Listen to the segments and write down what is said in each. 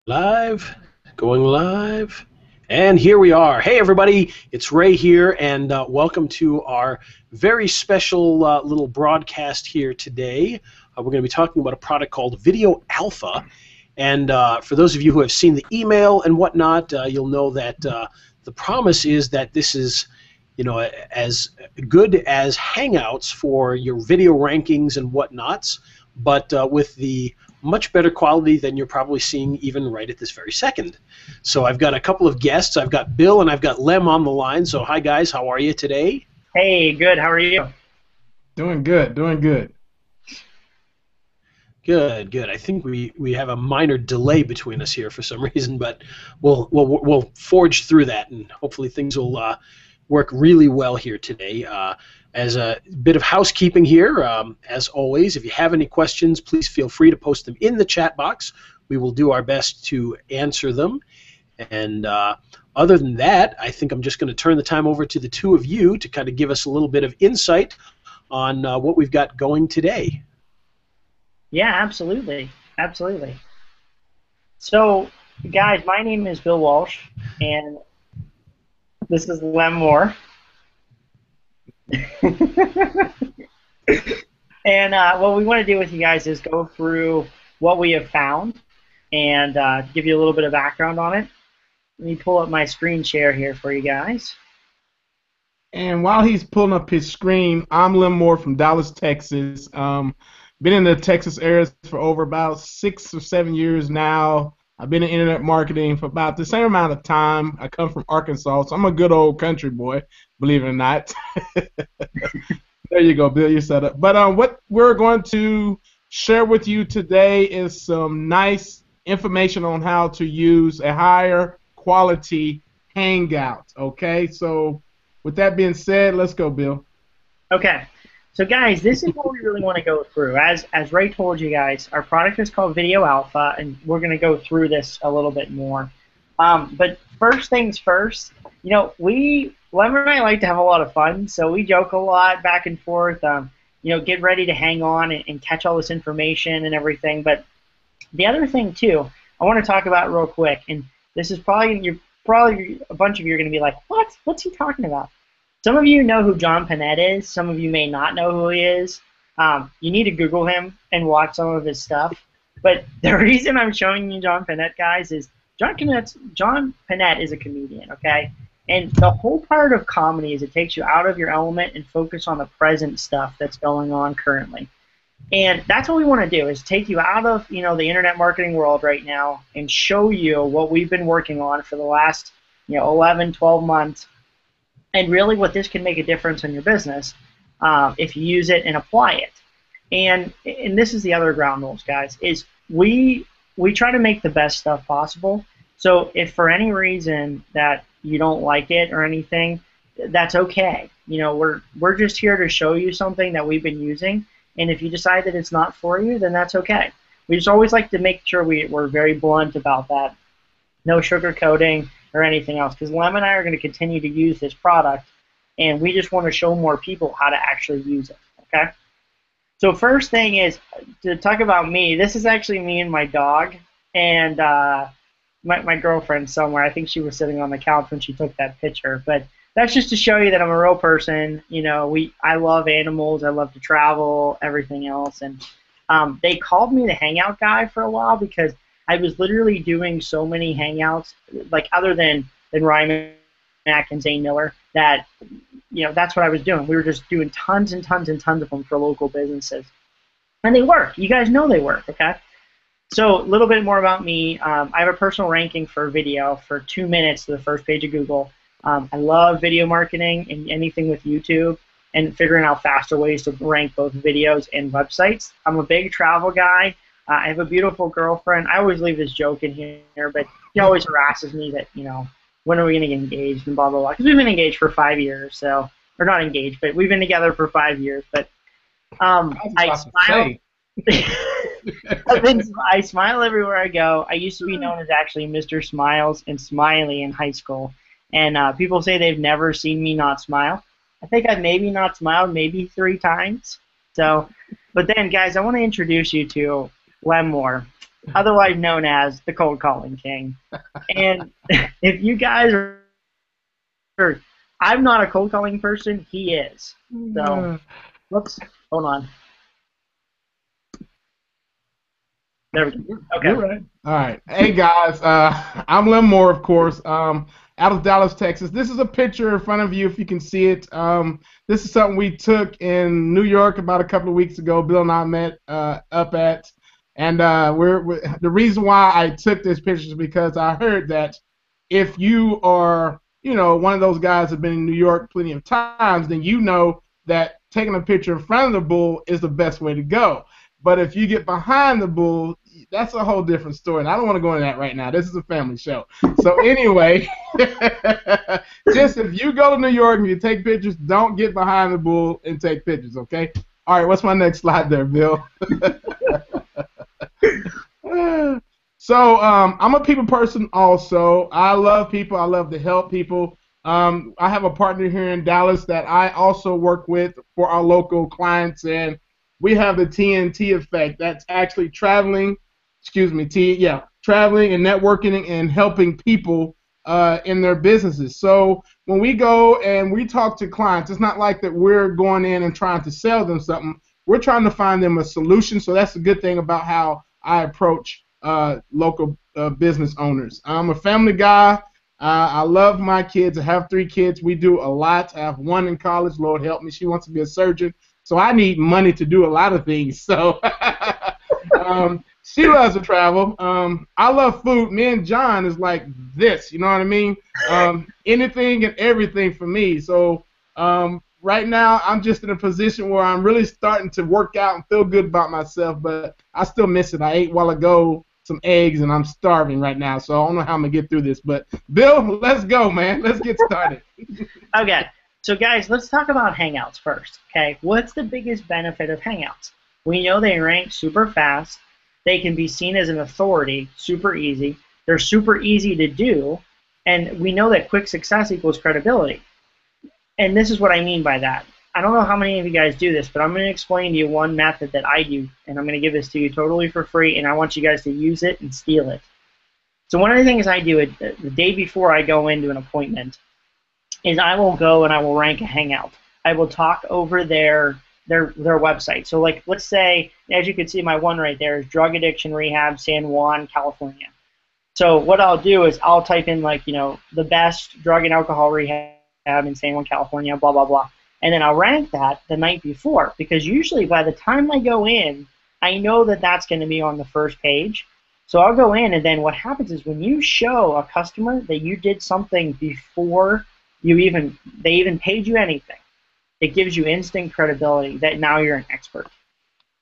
Live, going live, and here we are. Hey, everybody, it's Ray here, and welcome to our very special little broadcast here today. We're going to be talking about a product called Video Alpha, and for those of you who have seen the email and whatnot, you'll know that the promise is that this is, as good as Hangouts for your video rankings and whatnots, but with the much better quality than you're probably seeing even right at this very second. So I've got a couple of guests. I've got Bill and I've got Lem on the line. So hi guys, how are you today? Hey, good. How are you? Doing good, doing good. Good, good. I think we have a minor delay between us here for some reason, but we'll forge through that, and hopefully things will work really well here today. As a bit of housekeeping here, as always, if you have any questions, please feel free to post them in the chat box. We will do our best to answer them. And other than that, I think I'm just going to turn the time over to the two of you to kind of give us a little bit of insight on what we've got going today. Yeah, absolutely. Absolutely. So, guys, my name is Bill Walsh, and this is Lem Moore. And what we want to do with you guys is go through what we have found and give you a little bit of background on it. Let me pull up my screen share here for you guys. And while he's pulling up his screen, I'm Lem Moore from Dallas, Texas. Been in the Texas area for over about 6 or 7 years now. I've been in internet marketing for about the same amount of time. I come from Arkansas, so I'm a good old country boy, believe it or not. There you go, Bill, you're set up. But what we're going to share with you today is some nice information on how to use a higher quality Hangout. Okay, so with that being said, let's go, Bill. Okay. So guys, this is what we really want to go through. As Ray told you guys, our product is called Video Alpha, and we're going to go through this a little bit more. But first things first, Lem and I like to have a lot of fun, so we joke a lot back and forth. Get ready to hang on and catch all this information and everything. But the other thing too, I want to talk about real quick, and this is probably a bunch of you are going to be like, what? What's he talking about? Some of you know who John PINETTE is. Some of you may not know who he is. You need to Google him and watch some of his stuff. But the reason I'm showing you John PINETTE, guys, is John PINETTE is a comedian, okay? And the whole part of comedy is it takes you out of your element and focus on the present stuff that's going on currently. And that's what we want to do, is take you out of the internet marketing world right now and show you what we've been working on for the last 11, 12 months. And really what this can make a difference in your business if you use it and apply it. And this is the other ground rules, guys, is we try to make the best stuff possible. So if for any reason that you don't like it or anything, that's okay. We're just here to show you something that we've been using. And if you decide that it's not for you, then that's okay. We just always like to make sure we're very blunt about that. No sugarcoating or anything else, because Lem and I are going to continue to use this product, and we just want to show more people how to actually use it, okay? So first thing is, to talk about me, this is actually me and my dog, and my girlfriend somewhere. I think she was sitting on the couch when she took that picture, but that's just to show you that I'm a real person. I love animals, I love to travel, everything else, and they called me the Hangout guy for a while because I was literally doing so many Hangouts, like other than Ryan Mack and Zane Miller, that that's what I was doing. We were just doing tons and tons and tons of them for local businesses, and they work. You guys know they work, okay? So a little bit more about me. I have a personal ranking for video for 2 minutes to the first page of Google. I love video marketing and anything with YouTube and figuring out faster ways to rank both videos and websites. I'm a big travel guy. I have a beautiful girlfriend. I always leave this joke in here, but she always harasses me that, when are we going to get engaged and blah, blah, blah. Because we've been engaged for 5 years, so, or not engaged, but we've been together for 5 years. But I smile. I smile everywhere I go. I used to be known as actually Mr. Smiles and Smiley in high school. And people say they've never seen me not smile. I think I've maybe not smiled maybe 3 times. So, but then, guys, I want to introduce you to Lem Moore. otherwise known as the cold calling king. And if you guys are, I'm not a cold calling person, he is. So, whoops, hold on. There we go. Okay. You're right. All right. Hey, guys. I'm Lim Moore, of course, out of Dallas, Texas. This is a picture in front of you, if you can see it. This is something we took in New York about a couple of weeks ago. Bill and I met up at. And the reason why I took this picture is because I heard that if you are, one of those guys that have been in New York plenty of times, then you know that taking a picture in front of the bull is the best way to go. But if you get behind the bull, that's a whole different story, and I don't want to go into that right now. This is a family show. So anyway, just if you go to New York and you take pictures, don't get behind the bull and take pictures, okay? All right, what's my next slide there, Bill? So I'm a people person also. I love people. I love to help people. I have a partner here in Dallas that I also work with for our local clients, and we have the TNT effect. That's actually traveling and networking and helping people in their businesses. So when we go and we talk to clients, it's not like that we're going in and trying to sell them something. We're trying to find them a solution. So that's the good thing about how I approach local business owners. I'm a family guy. I love my kids. I have 3 kids. We do a lot. I have one in college. Lord help me. She wants to be a surgeon. So I need money to do a lot of things. So she loves to travel. I love food. Me and John is like this. You know what I mean? Anything and everything for me. So right now I'm just in a position where I'm really starting to work out and feel good about myself, but I still miss it. I ate a while ago some eggs and I'm starving right now, so I don't know how I'm going to get through this. But Bill, let's go, man. Let's get started. Okay. So guys, let's talk about Hangouts first, okay? What's the biggest benefit of Hangouts? We know they rank super fast. They can be seen as an authority, super easy. They're super easy to do, and we know that quick success equals credibility. And this is what I mean by that. I don't know how many of you guys do this, but I'm going to explain to you one method that I do, and I'm going to give this to you totally for free, and I want you guys to use it and steal it. So one of the things I do the day before I go into an appointment is I will go and I will rank a Hangout. I will talk over their website. So like, let's say, as you can see, my one right there is Drug Addiction Rehab, San Juan, California. So what I'll do is I'll type in like, the best drug and alcohol rehab in San Juan, California, blah, blah, blah. And then I'll rank that the night before, because usually by the time I go in, I know that that's going to be on the first page. So I'll go in, and then what happens is when you show a customer that you did something before they even paid you anything, it gives you instant credibility that now you're an expert.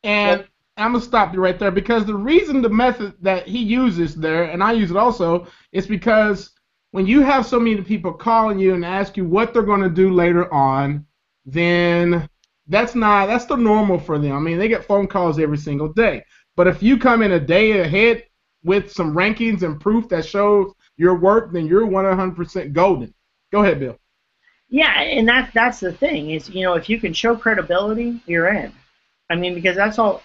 And I'm going to stop you right there, because the reason the method that he uses there, and I use it also, is because when you have so many people calling you and ask you what they're going to do later on, then that's the normal for them. I mean, they get phone calls every single day. But if you come in a day ahead with some rankings and proof that shows your work, then you're 100% golden. Go ahead, Bill. Yeah, and that's the thing is, if you can show credibility, you're in. I mean, because that's all.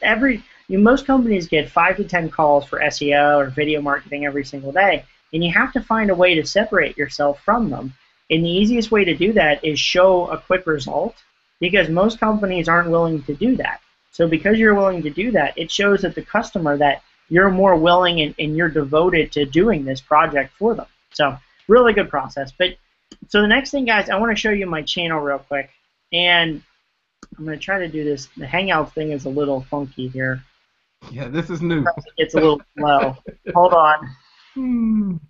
Most companies get 5 to 10 calls for SEO or video marketing every single day, and you have to find a way to separate yourself from them. And the easiest way to do that is show a quick result, because most companies aren't willing to do that. So because you're willing to do that, it shows that the customer that you're more willing and you're devoted to doing this project for them. So really good process. But so the next thing, guys, I want to show you my channel real quick. And I'm going to try to do this. The Hangout thing is a little funky here. Yeah, this is new. It's a little slow. Hold on. Come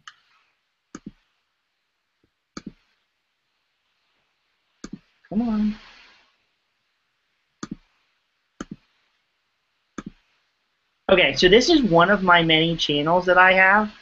on. Okay, so this is one of my many channels that I have.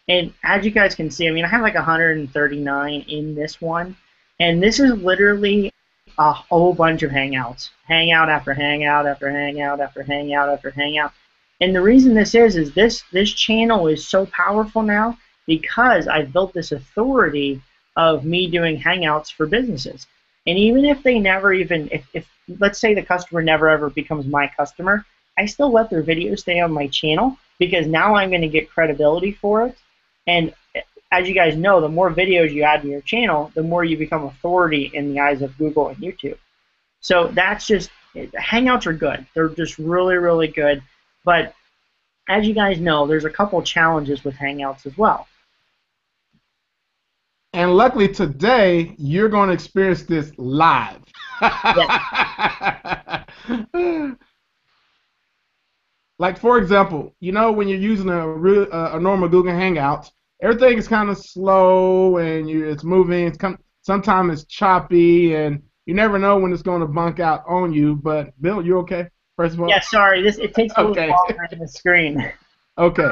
And as you guys can see, I mean, I have like 139 in this one. And this is literally a whole bunch of Hangouts. Hangout after Hangout after Hangout after Hangout after Hangout. And the reason this is this channel is so powerful now because I've built this authority of me doing Hangouts for businesses. And even if they never even, if let's say the customer never ever becomes my customer, I still let their videos stay on my channel because now I'm going to get credibility for it. And as you guys know, the more videos you add to your channel, the more you become authority in the eyes of Google and YouTube. So that's just, Hangouts are good. They're just really, really good. But as you guys know, there's a couple challenges with Hangouts as well. And luckily today, you're going to experience this live. Like, for example, you know, when you're using a normal Google Hangout, everything is kind of slow and it's moving. Sometimes it's choppy, and you never know when it's going to bunk out on you. But, Bill, you okay, first of all? Yeah, sorry. It takes a little longer on the screen. Okay.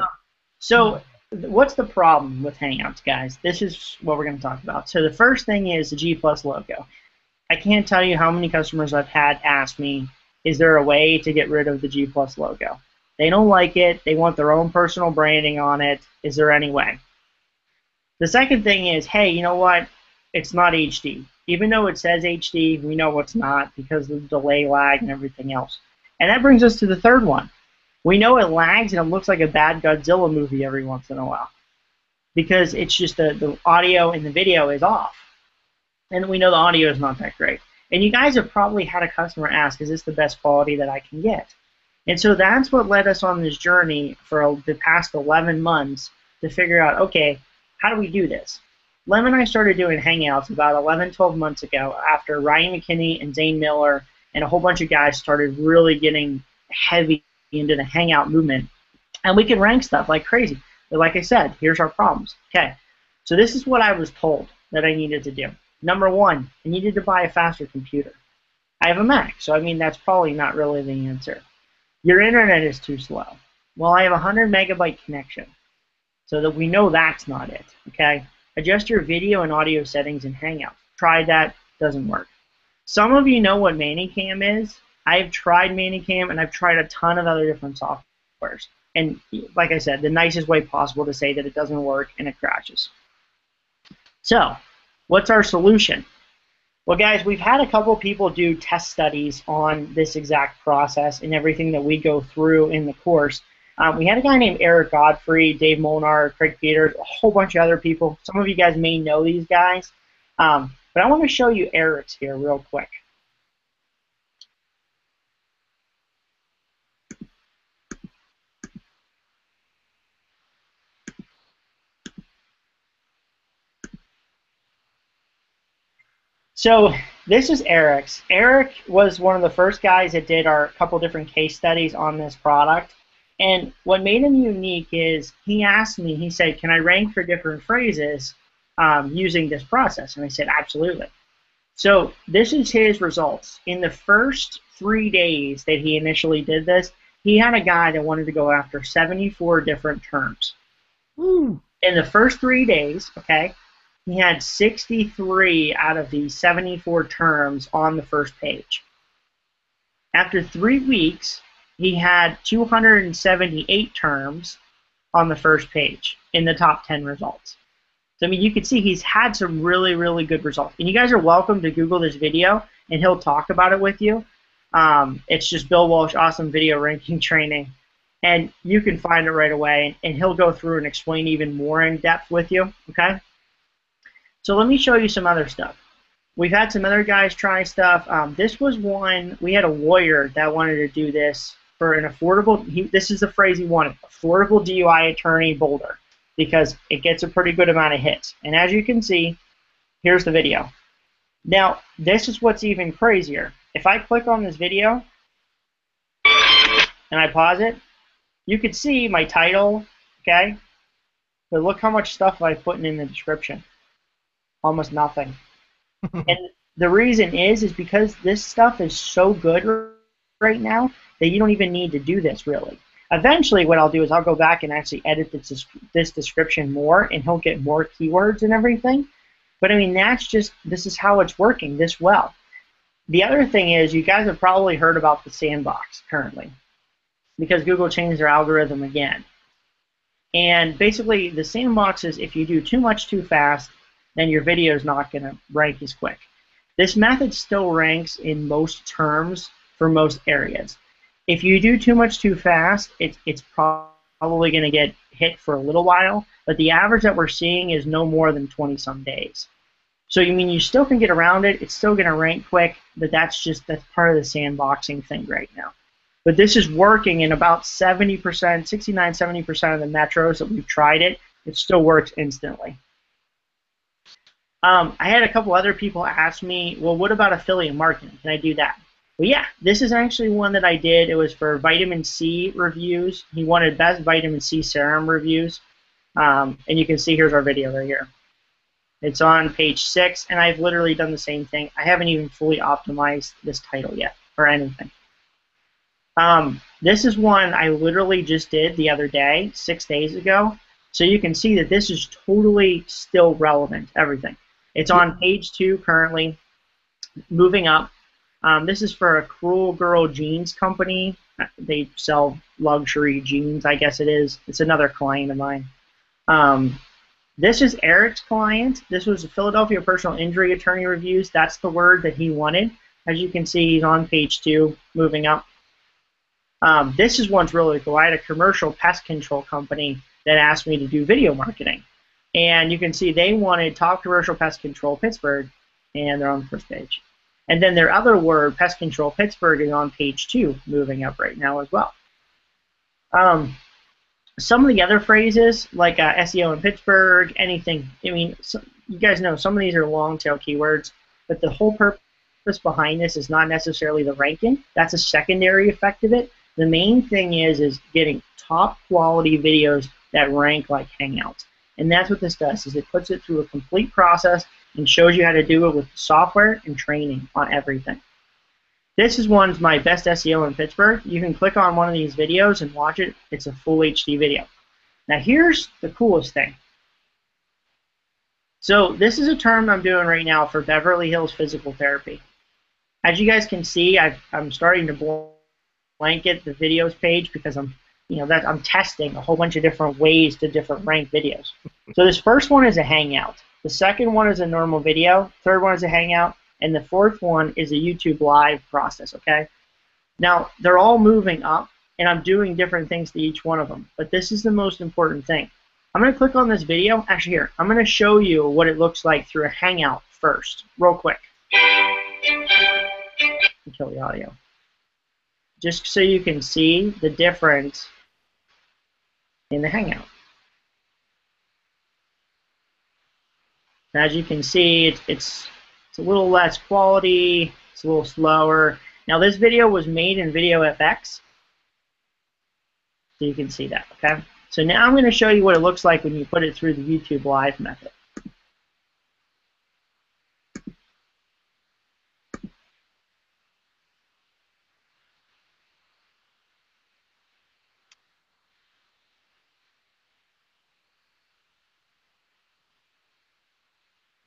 So what's the problem with Hangouts, guys? This is what we're going to talk about. So the first thing is the G+ logo. I can't tell you how many customers I've had ask me, is there a way to get rid of the G+ logo? They don't like it. They want their own personal branding on it. Is there any way? The second thing is, hey, you know what? It's not HD. Even though it says HD, we know it's not because of the delay lag and everything else. And that brings us to the third one. We know it lags and it looks like a bad Godzilla movie every once in a while because it's just the audio and the video is off. And we know the audio is not that great. And you guys have probably had a customer ask, is this the best quality that I can get? And so that's what led us on this journey for the past 11 months to figure out, okay, how do we do this? Lem and I started doing Hangouts about 11, 12 months ago after Ryan McKinney and Zane Miller and a whole bunch of guys started really getting heavy into the Hangout movement. And we can rank stuff like crazy. But like I said, here's our problems. Okay, so this is what I was told that I needed to do. Number one, I needed to buy a faster computer. I have a Mac, so I mean that's probably not really the answer. Your internet is too slow. Well, I have a 100 megabyte connection, so that we know that's not it, okay? Adjust your video and audio settings in Hangouts. Tried that, doesn't work. Some of you know what ManyCam is. I've tried ManyCam, and I've tried a ton of other different softwares. And like I said, the nicest way possible to say that it doesn't work and it crashes. So, what's our solution? Well, guys, we've had a couple people do test studies on this exact process and everything that we go through in the course. We had a guy named Eric Godfrey, Dave Molnar, Craig Peters, a whole bunch of other people. Some of you guys may know these guys. But I want to show you Eric's here real quick. So this is Eric's. Eric was one of the first guys that did our couple different case studies on this product. And what made him unique is he asked me, he said, can I rank for different phrases using this process? And I said, absolutely. So this is his results. In the first 3 days that he initially did this, he had a guy that wanted to go after 74 different terms. In the first 3 days, okay, he had 63 out of the 74 terms on the first page. After 3 weeks, he had 278 terms on the first page in the top 10 results. So, I mean, you can see he's had some really, really good results. And you guys are welcome to Google this video, and he'll talk about it with you. It's just Bill Walsh, Awesome Video Ranking Training. And you can find it right away, and he'll go through and explain even more in depth with you, okay? So let me show you some other stuff. We've had some other guys try stuff. This was one, we had a lawyer that wanted to do this for an affordable, this is the phrase he wanted, affordable DUI attorney Boulder, because it gets a pretty good amount of hits. And as you can see, here's the video. Now, this is what's even crazier. If I click on this video and I pause it, you can see my title, okay? But look how much stuff I put in the description. Almost nothing. And the reason is because this stuff is so good right now that you don't even need to do this really. Eventually what I'll do is I'll go back and actually edit this description more, and he'll get more keywords and everything. But I mean, this is how it's working this well. The other thing is, you guys have probably heard about the sandbox currently because Google changed their algorithm again. And basically the sandbox is if you do too much too fast, then your video is not going to rank as quick. This method still ranks in most terms for most areas. If you do too much too fast, it's probably going to get hit for a little while, but the average that we're seeing is no more than 20-some days. So you mean you still can get around it, it's still going to rank quick, but that's part of the sandboxing thing right now. But this is working in about 70%, 69-70% of the metros that we've tried it. It still works instantly. I had a couple other people ask me, well, what about affiliate marketing? Can I do that? Well, yeah, this is actually one that I did. It was for vitamin C reviews. He wanted best vitamin C serum reviews. And you can see here's our video right here. It's on page 6, and I've literally done the same thing. I haven't even fully optimized this title yet or anything. This is one I literally just did the other day, 6 days ago. So you can see that this is totally still relevant, everything. It's on page 2 currently, moving up. This is for a Cruel Girl Jeans company. They sell luxury jeans, I guess it is. It's another client of mine. This is Eric's client. This was a Philadelphia personal injury attorney reviews. That's the word that he wanted. As you can see, he's on page 2, moving up. This is one's really cool. I had a commercial pest control company that asked me to do video marketing. And you can see they wanted top commercial pest control Pittsburgh, and they're on the first page. And then their other word, pest control Pittsburgh, is on page 2, moving up right now as well. Some of the other phrases, like SEO in Pittsburgh, anything, I mean, you guys know some of these are long tail keywords, but the whole purpose behind this is not necessarily the ranking. That's a secondary effect of it. The main thing is getting top quality videos that rank like Hangouts. And that's what this does, is it puts it through a complete process and shows you how to do it with software and training on everything. This is one's my best SEO in Pittsburgh. You can click on one of these videos and watch it. It's a full HD video. Now here's the coolest thing. So this is a term I'm doing right now for Beverly Hills Physical Therapy. As you guys can see, I'm starting to blanket the videos page because I'm testing a whole bunch of different ways to different rank videos. So this first one is a Hangout. The second one is a normal video. Third one is a Hangout. And the fourth one is a YouTube Live process, okay? Now, they're all moving up, and I'm doing different things to each one of them. But this is the most important thing. I'm going to click on this video. Actually, here, I'm going to show you what it looks like through a Hangout first, real quick. Kill the audio. Just so you can see the difference in the Hangout. As you can see, it's a little less quality, it's a little slower. Now this video was made in VideoFX, so you can see that, okay? So now I'm going to show you what it looks like when you put it through the YouTube Live method.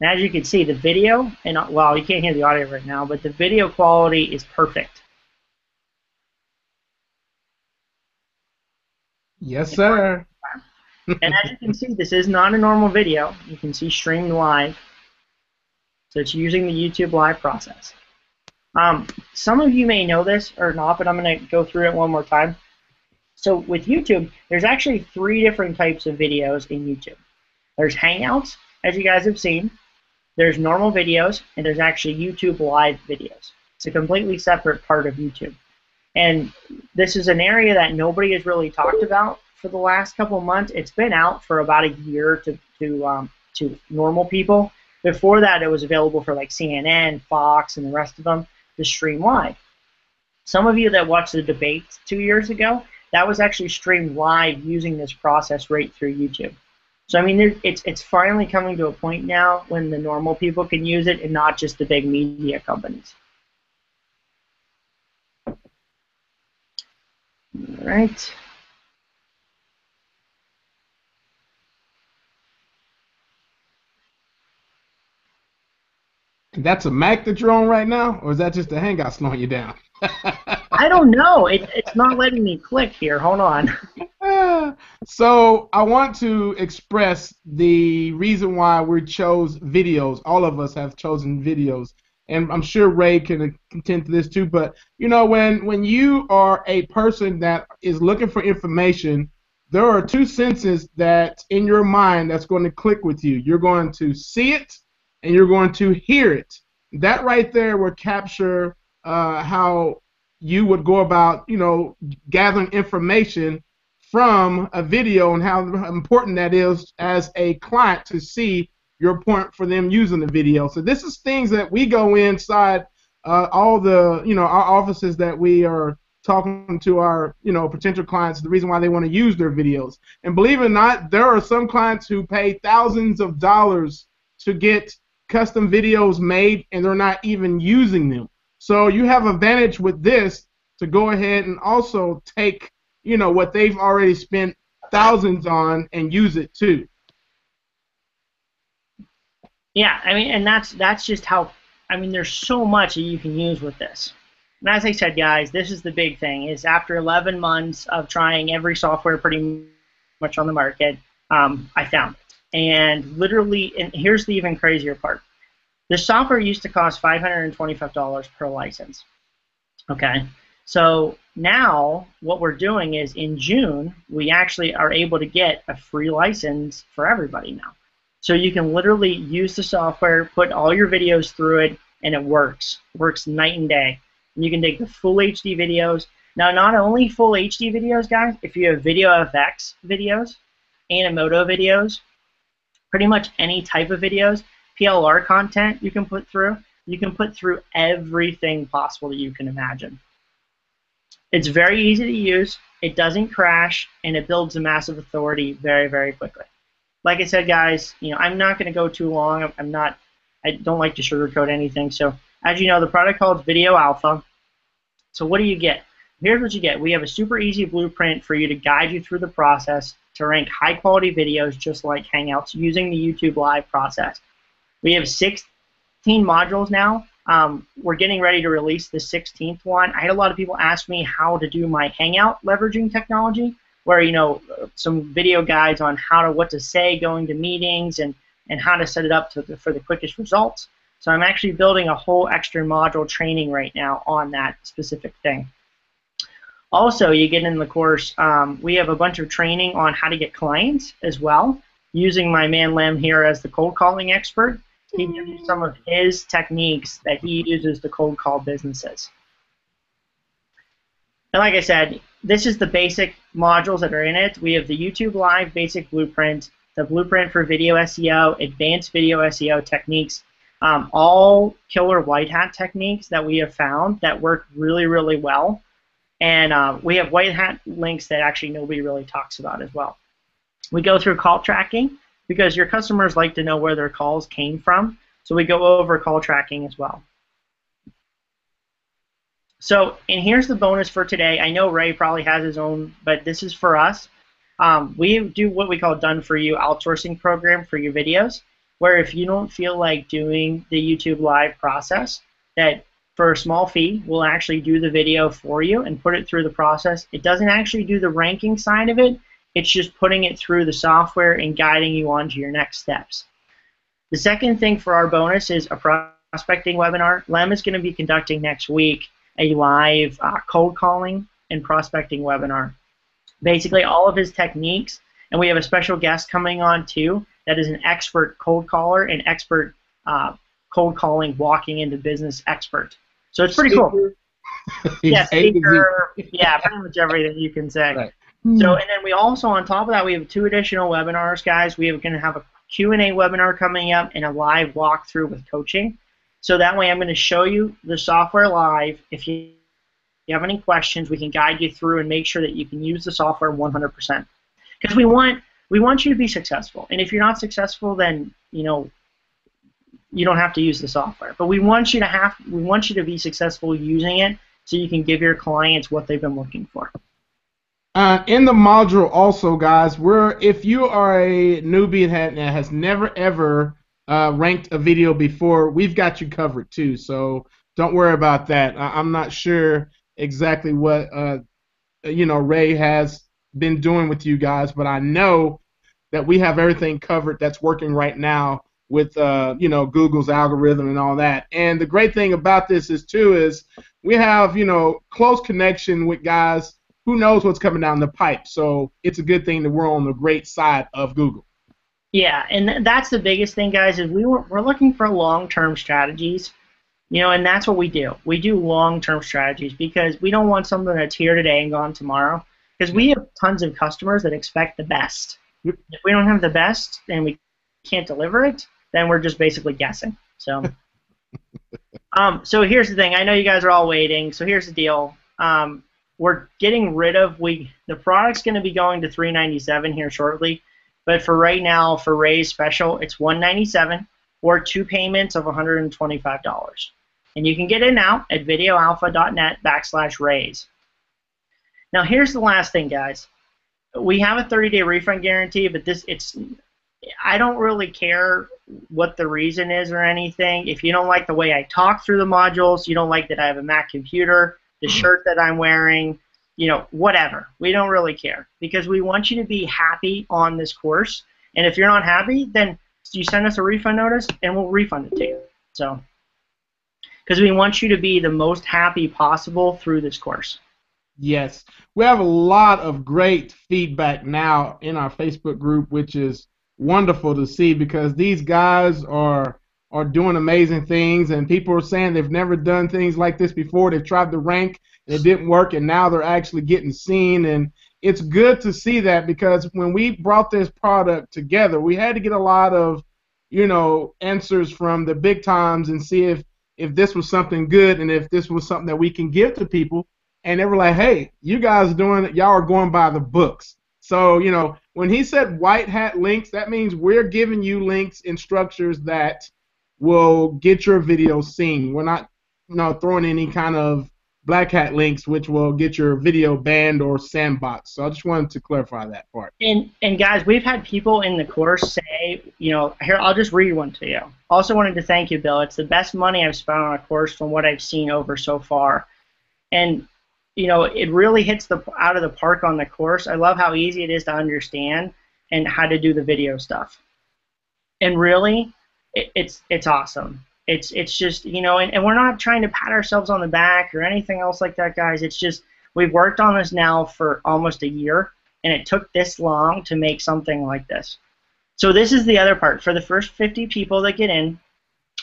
And as you can see, the video, and well, you can't hear the audio right now, but the video quality is perfect. Yes, sir. And as you can see, this is not a normal video. You can see streamed live. So it's using the YouTube Live process. Some of you may know this or not, but I'm going to go through it one more time. So with YouTube, there's actually 3 different types of videos in YouTube. There's Hangouts, as you guys have seen. There's normal videos, and there's actually YouTube Live videos. It's a completely separate part of YouTube. And this is an area that nobody has really talked about for the last couple of months. It's been out for about a year to normal people. Before that, it was available for like CNN, Fox, and the rest of them to stream live. Some of you that watched the debates 2 years ago, that was actually streamed live using this process right through YouTube. So I mean, it's finally coming to a point now when the normal people can use it and not just the big media companies. All right. That's a Mac that you're on right now, or is that just a Hangout slowing you down? I don't know. It's not letting me click here. Hold on. So I want to express the reason why we chose videos. All of us have chosen videos and I'm sure Ray can contend to this too. But you know, when you are a person that is looking for information, there are two senses that in your mind that's going to click with you. You're going to see it, and you're going to hear it. That right there will capture how you would go about, you know, gathering information from a video and how important that is as a client to see your point for them using the video. So this is things that we go inside all the, you know, our offices that we are talking to our, you know, potential clients, the reason why they want to use their videos. And believe it or not, there are some clients who pay thousands of dollars to get custom videos made, and they're not even using them. So you have advantage with this to go ahead and also take, you know, what they've already spent thousands on and use it too. Yeah, I mean, and that's just how, I mean, there's so much that you can use with this. And as I said, guys, this is the big thing, is after 11 months of trying every software pretty much on the market, I found it. And literally, and here's the even crazier part. The software used to cost $525 per license. Okay, so now what we're doing is in June, we actually are able to get a free license for everybody now. So you can literally use the software, put all your videos through it, and it works. It works night and day. And you can take the full HD videos. Now, not only full HD videos, guys, if you have video FX videos, Animoto videos, pretty much any type of videos, PLR content you can put through everything possible that you can imagine. It's very easy to use, it doesn't crash, and it builds a massive authority very, very quickly. Like I said, guys, you know, I'm not going to go too long. I don't like to sugarcoat anything. So as you know, the product called Video Alpha. So what do you get? Here's what you get. We have a super easy blueprint for you to guide you through the process to rank high quality videos just like Hangouts using the YouTube Live process. We have 16 modules now. We're getting ready to release the 16th one. I had a lot of people ask me how to do my Hangout leveraging technology, where, you know, some video guides on what to say going to meetings and how to set it up for the quickest results. So I'm actually building a whole extra module training right now on that specific thing. Also, you get in the course, we have a bunch of training on how to get clients as well, using my man Lem here as the cold calling expert. He gives you some of his techniques that he uses to cold call businesses. And like I said, this is the basic modules that are in it. We have the YouTube Live basic blueprint, the blueprint for video SEO, advanced video SEO techniques, all killer white hat techniques that we have found that work really, really well. And we have white hat links that actually nobody really talks about as well. We go through call tracking because your customers like to know where their calls came from. So we go over call tracking as well. So, and here's the bonus for today. I know Ray probably has his own, but this is for us. We do what we call done for you outsourcing program for your videos, where if you don't feel like doing the YouTube Live process, that for a small fee, we'll actually do the video for you and put it through the process. It doesn't actually do the ranking side of it. It's just putting it through the software and guiding you on to your next steps. The second thing for our bonus is a prospecting webinar. Lem is going to be conducting next week a live cold calling and prospecting webinar. Basically all of his techniques, and we have a special guest coming on too that is an expert cold caller and expert cold calling walking into business expert. So it's pretty cool. Yeah, speaker, yeah, pretty much everything you can say. Right. So, and then we also, on top of that, we have 2 additional webinars, guys. We are going to have a Q&A webinar coming up and a live walkthrough with coaching. So that way I'm going to show you the software live. If you have any questions, we can guide you through and make sure that you can use the software 100%. Because we want you to be successful. And if you're not successful, then, you know, you don't have to use the software. But we want you to be successful using it so you can give your clients what they've been looking for. In the module also, guys, if you are a newbie that has never ever ranked a video before, we've got you covered too. So don't worry about that. I'm not sure exactly what you know, Ray has been doing with you guys, but I know that we have everything covered that's working right now with you know, Google's algorithm and all that. And the great thing about this is we have, you know, close connection with guys who knows what's coming down the pipe. So it's a good thing that we're on the great side of Google. Yeah, and that's the biggest thing, guys, is we're looking for long-term strategies, you know, and that's what we do. We do long-term strategies because we don't want something that's here today and gone tomorrow, because we have tons of customers that expect the best. Yep. If we don't have the best and we can't deliver it, then we're just basically guessing. So, so here's the thing. I know you guys are all waiting. So here's the deal. We're getting rid of the product's going to be going to $397 here shortly, but for right now, for Ray's special, it's $197 or 2 payments of $125, and you can get it now at videoalpha.net/Rays. Now here's the last thing, guys. We have a 30-day refund guarantee, but I don't really care what the reason is or anything. If you don't like the way I talk through the modules, you don't like that I have a Mac computer, the shirt that I'm wearing, you know, whatever. We don't really care because we want you to be happy on this course. And if you're not happy, then you send us a refund notice and we'll refund it to you. So, because we want you to be the most happy possible through this course. Yes. We have a lot of great feedback now in our Facebook group, which is wonderful to see because these guys are doing amazing things, and people are saying they've never done things like this before. They've tried to rank and it didn't work, and now they're actually getting seen, and it's good to see that because when we brought this product together, we had to get a lot of, you know, answers from the big times and see if this was something good and if this was something that we can give to people. And they were like, hey, you guys are doing it. Y'all are going by the books. So, you know, when he said white hat links, that means we're giving you links and structures that will get your video seen. We're not, you know, throwing any kind of black hat links which will get your video banned or sandboxed. So I just wanted to clarify that part. And guys, we've had people in the course say, you know, here, I'll just read one to you. Also wanted to thank you, Bill. It's the best money I've spent on a course from what I've seen over so far. And you know, it really hits out of the park on the course. I love how easy it is to understand and how to do the video stuff. And really, it's awesome. It's just, you know, and we're not trying to pat ourselves on the back or anything else like that, guys. It's just we've worked on this now for almost a year, and it took this long to make something like this. So this is the other part. For the first 50 people that get in,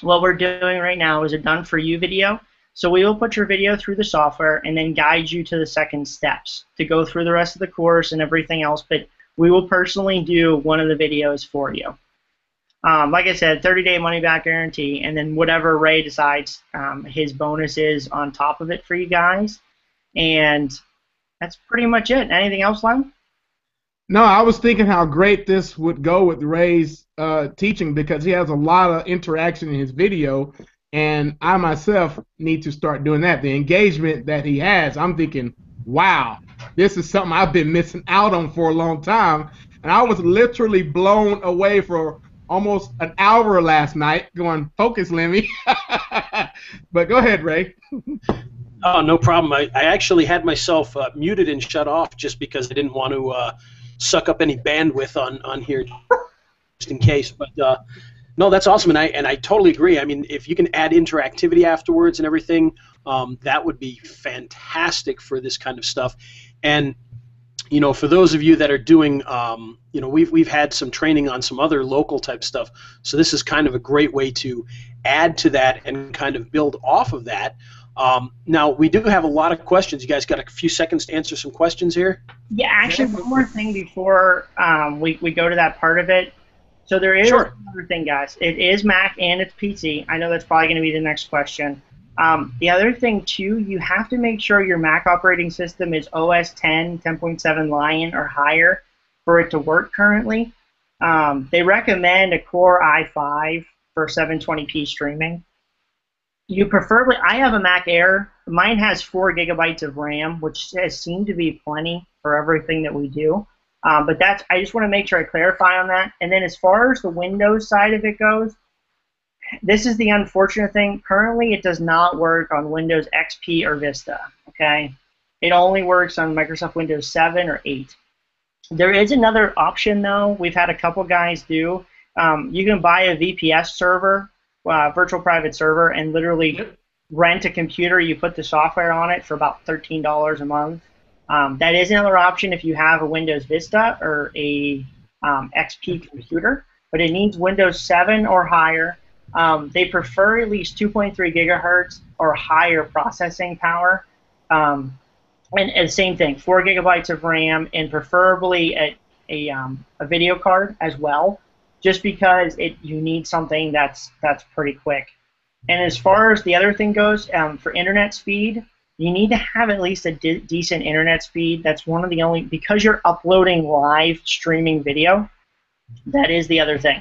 what we're doing right now is a done-for-you video. So we will put your video through the software and then guide you to the second steps to go through the rest of the course and everything else, but we will personally do one of the videos for you. Like I said, 30-day money-back guarantee, and then whatever Ray decides his bonus is on top of it for you guys. And that's pretty much it. Anything else, Lem? No, I was thinking how great this would go with Ray's teaching because he has a lot of interaction in his video. And I myself need to start doing that. The engagement that he has, I'm thinking, wow, this is something I've been missing out on for a long time. And I was literally blown away for almost an hour last night going, focus, Lemmy. But go ahead, Ray. Oh, no problem. I actually had myself muted and shut off just because I didn't want to suck up any bandwidth on here just in case. But no, that's awesome, and I totally agree. I mean, if you can add interactivity afterwards and everything, that would be fantastic for this kind of stuff. And you know, for those of you that are doing, you know, we've had some training on some other local type stuff, so this is kind of a great way to add to that and kind of build off of that. Now, we do have a lot of questions. You guys got a few seconds to answer some questions here? Yeah, actually, one more thing before we go to that part of it. So there is another thing, guys. It is Mac and it's PC. I know that's probably going to be the next question. The other thing, too, you have to make sure your Mac operating system is OS 10, 10.7 Lion or higher for it to work currently. They recommend a Core i5 for 720p streaming. You preferably, I have a Mac Air. Mine has 4 gigabytes of RAM, which has seemed to be plenty for everything that we do. But that's, I just want to make sure I clarify on that. And then as far as the Windows side of it goes, this is the unfortunate thing. Currently, it does not work on Windows XP or Vista, okay? It only works on Microsoft Windows 7 or 8. There is another option, though. We've had a couple guys do You can buy a VPS server, virtual private server, and literally rent a computer. You put the software on it for about $13 a month. That is another option if you have a Windows Vista or a XP computer, but it needs Windows 7 or higher. They prefer at least 2.3 gigahertz or higher processing power. And same thing, 4 gigabytes of RAM, and preferably a video card as well, just because you need something that's pretty quick. And as far as the other thing goes, for internet speed, you need to have at least a decent internet speed. That's one of the only, because you're uploading live streaming video, that is the other thing.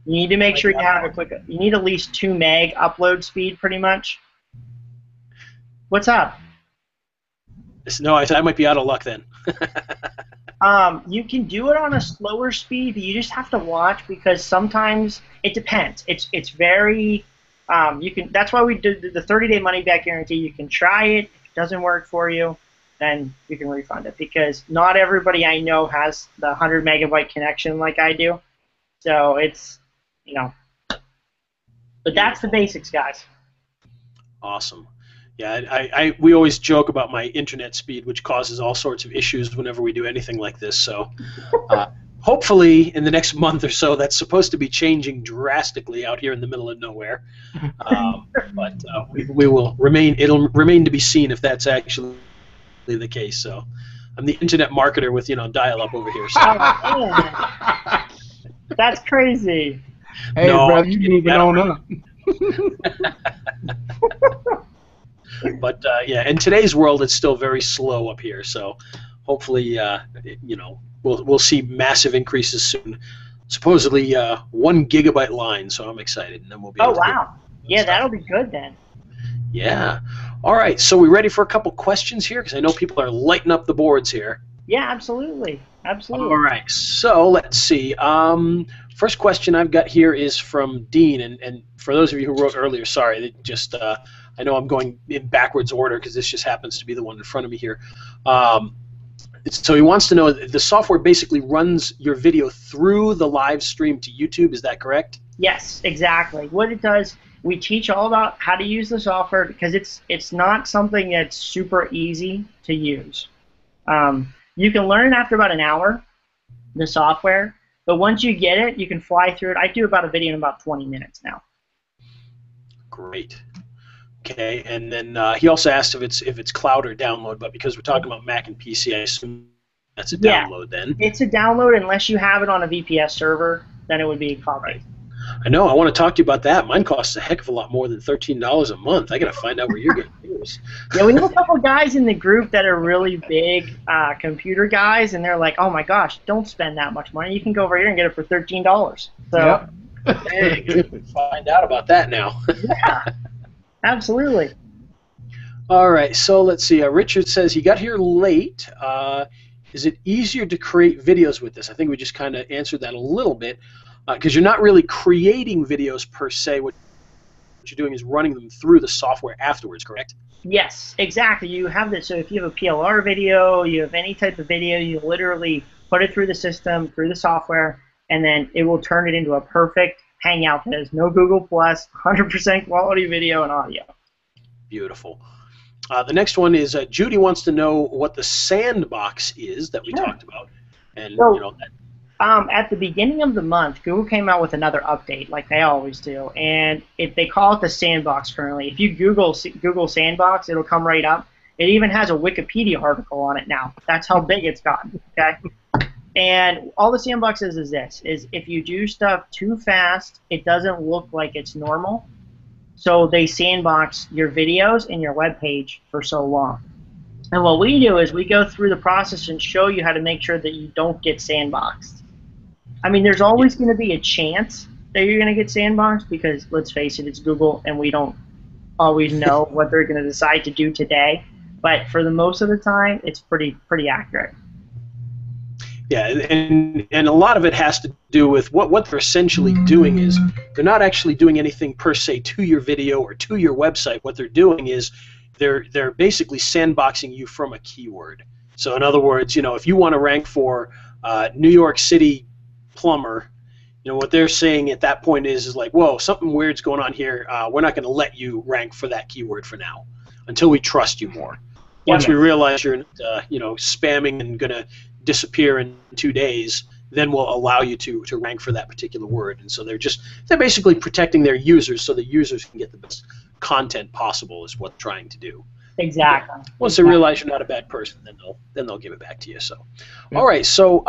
You need to make sure you have you need at least 2 meg upload speed pretty much. What's up? No, I might be out of luck then. You can do it on a slower speed, but you just have to watch, because sometimes it depends. It's very that's why we did the 30-day money-back guarantee. You can try it. If it doesn't work for you, then you can refund it, because not everybody I know has the 100 megabyte connection like I do. So it's, but that's the basics, guys. Awesome. Yeah, we always joke about my internet speed, which causes all sorts of issues whenever we do anything like this. So hopefully in the next month or so, that's supposed to be changing drastically out here in the middle of nowhere. But we will remain. It'll remain to be seen if that's actually the case. So I'm the internet marketer with dial-up over here. So. That's crazy. Hey, no, brother, you moving on up. But yeah, in today's world, it's still very slow up here. So hopefully, we'll see massive increases soon. Supposedly 1 gigabyte line, so I'm excited, and then we'll be. Oh wow! Yeah, that'll be good then. Yeah. All right. So we ready for a couple questions here? Because I know people are lighting up the boards here. Yeah, absolutely. Absolutely. All right. So let's see. First question I've got here is from Dean, and for those of you who wrote earlier, sorry, just I know I'm going in backwards order because this just happens to be the one in front of me here. So he wants to know, the software basically runs your video through the live stream to YouTube. Is that correct? Yes, exactly. What it does, we teach all about how to use the software, because it's not something that's super easy to use. You can learn after about an hour, the software, but once you get it, you can fly through it. I do about a video in about 20 minutes now. Great. Okay, and then he also asked if it's cloud or download, but because we're talking about Mac and PC, I assume that's a download then. It's a download unless you have it on a VPS server, then it would be cloud-based. Right. I know. I want to talk to you about that. Mine costs a heck of a lot more than $13 a month. I got to find out where you're getting yours. Yeah, we have a couple guys in the group that are really big computer guys, and they're like, "Oh my gosh, don't spend that much money. You can go over here and get it for $13." So, yep. Hey, find out about that now. Yeah, absolutely. All right. So let's see. Richard says he got here late. Is it easier to create videos with this? I think we just kind of answered that a little bit. Because you're not really creating videos per se. What you're doing is running them through the software afterwards, correct? Yes, exactly. You have this. So if you have a PLR video, you have any type of video, you literally put it through the system, through the software, and then it will turn it into a perfect Hangout that has no Google Plus, 100% quality video and audio. Beautiful. The next one is Judy wants to know what the sandbox is that we talked about, and at the beginning of the month, Google came out with another update, like they always do, and they call it the sandbox currently. If you Google sandbox, it'll come right up. It even has a Wikipedia article on it now. That's how big it's gotten. Okay, and all the sandbox is this: if you do stuff too fast, it doesn't look like it's normal. So they sandbox your videos and your web page for so long. And what we do is we go through the process and show you how to make sure that you don't get sandboxed. I mean, there's always going to be a chance that you're going to get sandboxed because, let's face it, it's Google and we don't always know what they're going to decide to do today. But for the most of the time, it's pretty accurate. Yeah, and a lot of it has to do with what they're essentially doing is they're not actually doing anything per se to your video or to your website. What they're doing is they're basically sandboxing you from a keyword. So in other words, if you want to rank for New York City plumber, You know, what they're saying at that point is like, whoa, something weird's going on here. We're not going to let you rank for that keyword for now until we trust you more. Once we realize you're, you know, spamming and going to disappear in 2 days, then we'll allow you to rank for that particular word. And so they're basically protecting their users so the users can get the best content possible is what they're trying to do. Exactly. Once they realize you're not a bad person, then they'll give it back to you. So, all right. So,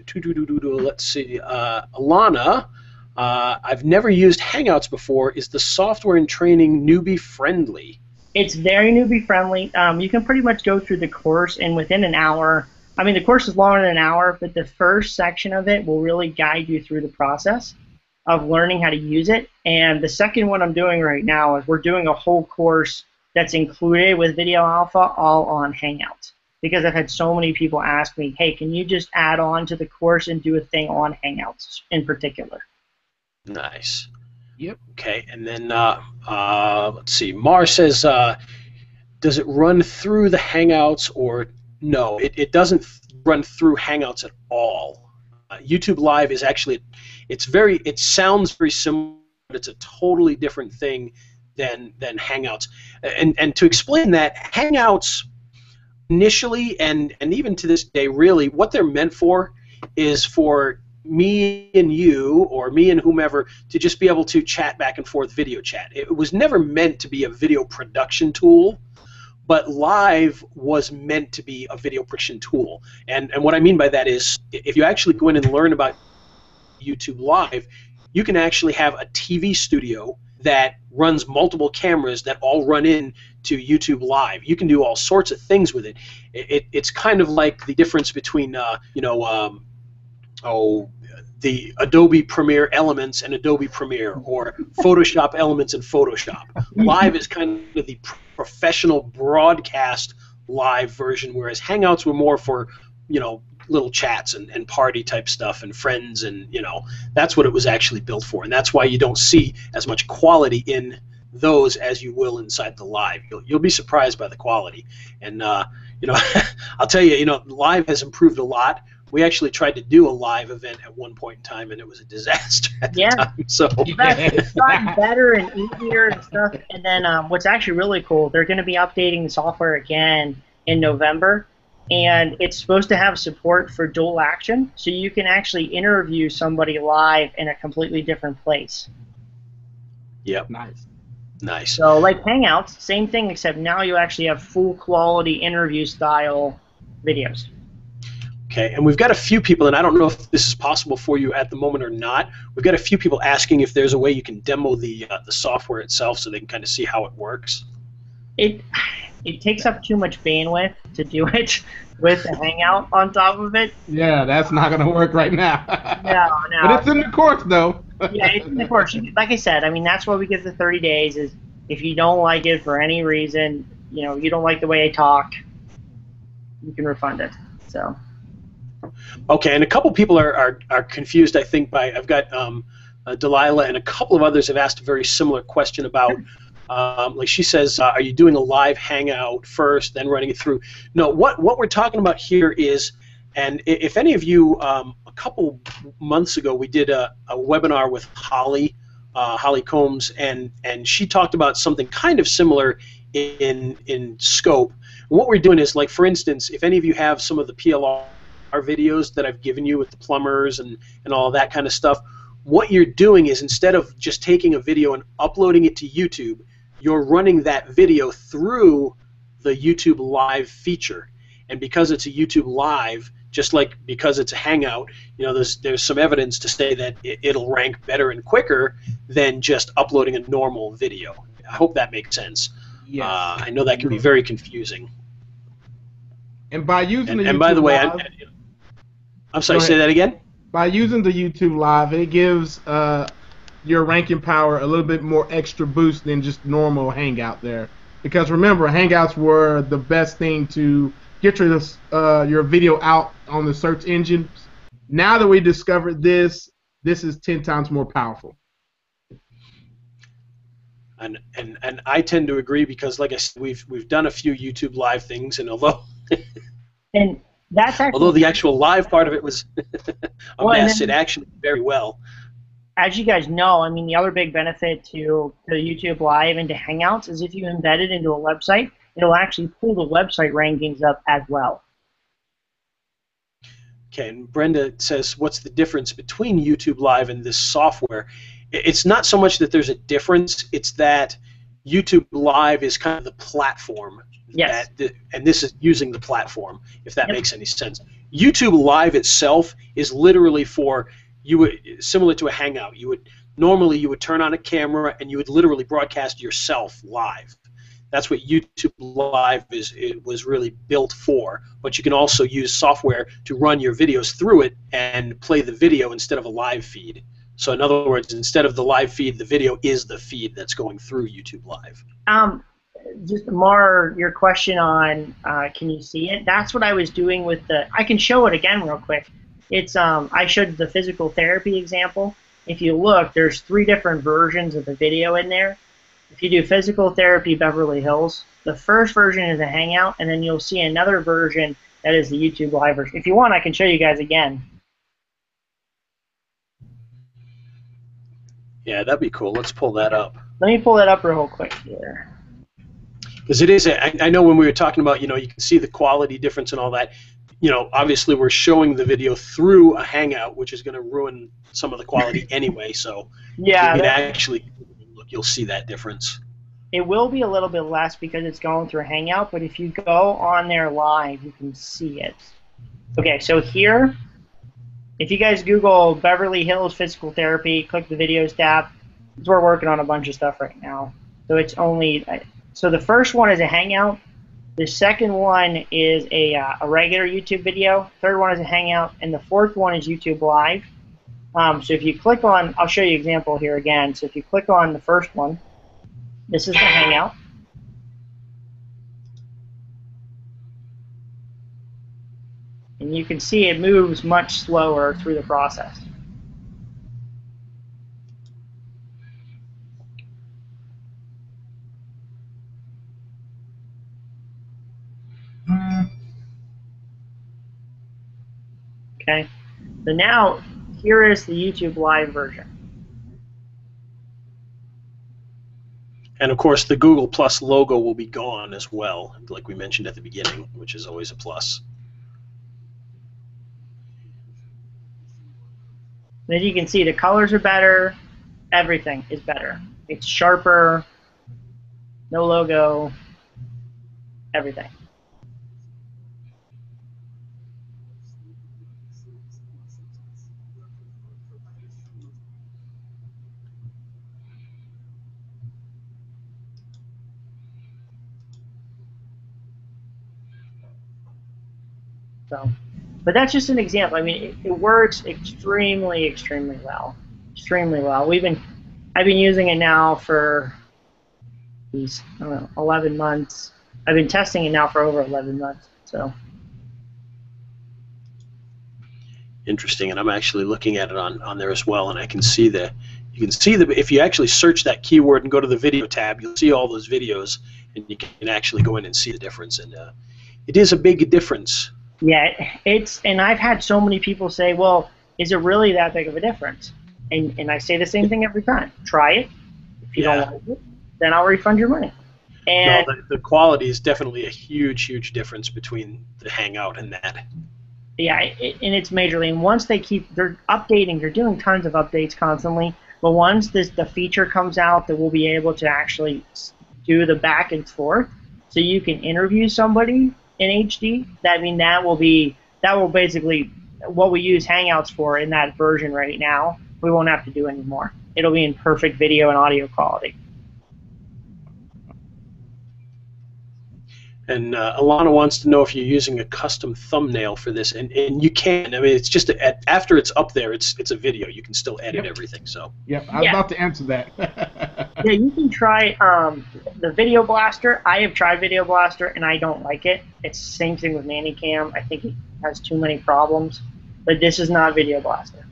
let's see. Alana, I've never used Hangouts before. Is the software and training newbie friendly? It's very newbie friendly. You can pretty much go through the course, and within an hour. I mean, the course is longer than an hour, but the first section of it will really guide you through the process of learning how to use it. And the second one I'm doing right now is we're doing a whole course that's included with Video Alpha all on Hangouts. Because I've had so many people ask me, hey, can you just add on to the course and do a thing on Hangouts in particular? Nice. Yep. Okay, and then let's see. Mar says, does it run through the Hangouts or no? It doesn't run through Hangouts at all. YouTube Live is actually, it sounds very similar, but it's a totally different thing than Hangouts. And to explain that, Hangouts initially and even to this day, really, what they're meant for is for me and you or me and whomever to just be able to chat back and forth, video chat. It was never meant to be a video production tool, but Live was meant to be a video production tool. And what I mean by that is if you actually go in and learn about YouTube Live, you can actually have a TV studio that runs multiple cameras that all run in to YouTube Live. You can do all sorts of things with it. It's kind of like the difference between the Adobe Premiere Elements and Adobe Premiere, or Photoshop Elements and Photoshop. Live is kind of the professional broadcast live version, whereas Hangouts were more for, you know, little chats and party type stuff and friends, and, you know, that's what it was actually built for. And that's why you don't see as much quality in those as you will inside the Live. You'll be surprised by the quality. And, you know, I'll tell you, you know, Live has improved a lot. We actually tried to do a live event at one point in time, and it was a disaster at the time. So it's gotten better and easier and stuff. And then what's actually really cool, they're going to be updating the software again in November, and it's supposed to have support for dual action, so you can actually interview somebody live in a completely different place. Yep. Nice. So like Hangouts, same thing, except now you actually have full quality interview style videos. Okay, and we've got a few people, and I don't know if this is possible for you at the moment or not. We've got a few people asking if there's a way you can demo the software itself so they can kind of see how it works. It takes up too much bandwidth to do it with the Hangout on top of it. Yeah, that's not going to work right now. No. But it's in the course, though. Yeah, it's in the course. Like I said, I mean, that's why we give the 30 days is if you don't like it for any reason, you know, you don't like the way I talk, you can refund it. So. Okay, and a couple people are confused, I think, by, I've got Delilah and a couple of others have asked a very similar question about, like she says, are you doing a live hangout first, then running it through? No, what we're talking about here is, and if any of you, a couple months ago, we did a webinar with Holly Combs, and she talked about something kind of similar in scope. And what we're doing is, like, for instance, if any of you have some of the PLR videos that I've given you with the plumbers and all of that kind of stuff, what you're doing is instead of just taking a video and uploading it to YouTube, you're running that video through the YouTube Live feature. And because it's a YouTube Live, just like because it's a Hangout, you know, there's some evidence to say that it'll rank better and quicker than just uploading a normal video. I hope that makes sense. Yes. I know that can be very confusing. And by using the YouTube by the way, Live, I'm sorry, say that again? By using the YouTube Live, it gives your ranking power a little bit more extra boost than just normal Hangout there. Because remember, Hangouts were the best thing to get your video out on the search engines. Now that we discovered this is 10 times more powerful. And I tend to agree because, like I said, we've done a few YouTube Live things, and although and That's Although actually the actual live part of it was a well, mess, it actually did very well. as you guys know, I mean, the other big benefit to YouTube Live and to Hangouts is if you embed it into a website, it'll actually pull the website rankings up as well. Okay, and Brenda says, what's the difference between YouTube Live and this software? It's not so much that there's a difference, it's that YouTube Live is kind of the platform. Yes. And this is using the platform, if that makes any sense. YouTube Live itself is literally for, similar to a Hangout. Normally you would turn on a camera and you would literally broadcast yourself live. That's what YouTube Live was really built for. But you can also use software to run your videos through it and play the video instead of a live feed. So in other words, instead of the live feed, the video is the feed that's going through YouTube Live. Just more your question on can you see it? That's what I was doing with the. I can show it again real quick. It's I showed the physical therapy example. If you look, there's 3 different versions of the video in there. If you do physical therapy Beverly Hills, the first version is a Hangout, and then you'll see another version that is the YouTube Live version. If you want, I can show you guys again. Yeah, that'd be cool. Let's pull that up. Let me pull that up real quick here. Because it is, I know when we were talking about, you can see the quality difference and all that. Obviously we're showing the video through a Hangout, which is going to ruin some of the quality anyway. So yeah, you can actually look, you'll see that difference. It will be a little bit less because it's going through a Hangout, but if you go on there live, you can see it. Okay, so here, if you guys Google Beverly Hills Physical Therapy, click the Videos tab, we're working on a bunch of stuff right now. So it's only. So the first one is a Hangout. The second one is a regular YouTube video. Third one is a Hangout, and the fourth one is YouTube Live. So if you click on, I'll show you an example here again. So if you click on the first one, this is the Hangout. And you can see it moves much slower through the process. Okay, so now here is the YouTube Live version. And of course the Google Plus logo will be gone as well, like we mentioned at the beginning, which is always a plus. And as you can see, the colors are better, everything is better. It's sharper, no logo, everything. So, but that's just an example. I mean, it works extremely, extremely well. Extremely well. I've been using it now for these, I don't know, 11 months. I've been testing it now for over 11 months. So. Interesting, and I'm actually looking at it on there as well, and I can see you can see if you actually search that keyword and go to the video tab, you'll see all those videos, and you can actually go in and see the difference, and it is a big difference. Yeah, and I've had so many people say, well, is it really that big of a difference? And I say the same thing every time. Try it. If you don't like it, then I'll refund your money. And no, the quality is definitely a huge, huge difference between the Hangout and that. Yeah, and it's majorly. And once they're updating, they're doing tons of updates constantly. But once the feature comes out that we'll be able to actually do the back and forth, so you can interview somebody in HD. That will basically what we use Hangouts for in that version right now. We won't have to do anymore. It'll be in perfect video and audio quality. And Alana wants to know if you're using a custom thumbnail for this, and you can. I mean, it's just after it's up there, it's a video. You can still edit everything. So. Yep, I was about to answer that. Yeah, you can try the Video Blaster. I have tried Video Blaster, and I don't like it. It's the same thing with ManyCam. I think it has too many problems. But this is not Video Blaster.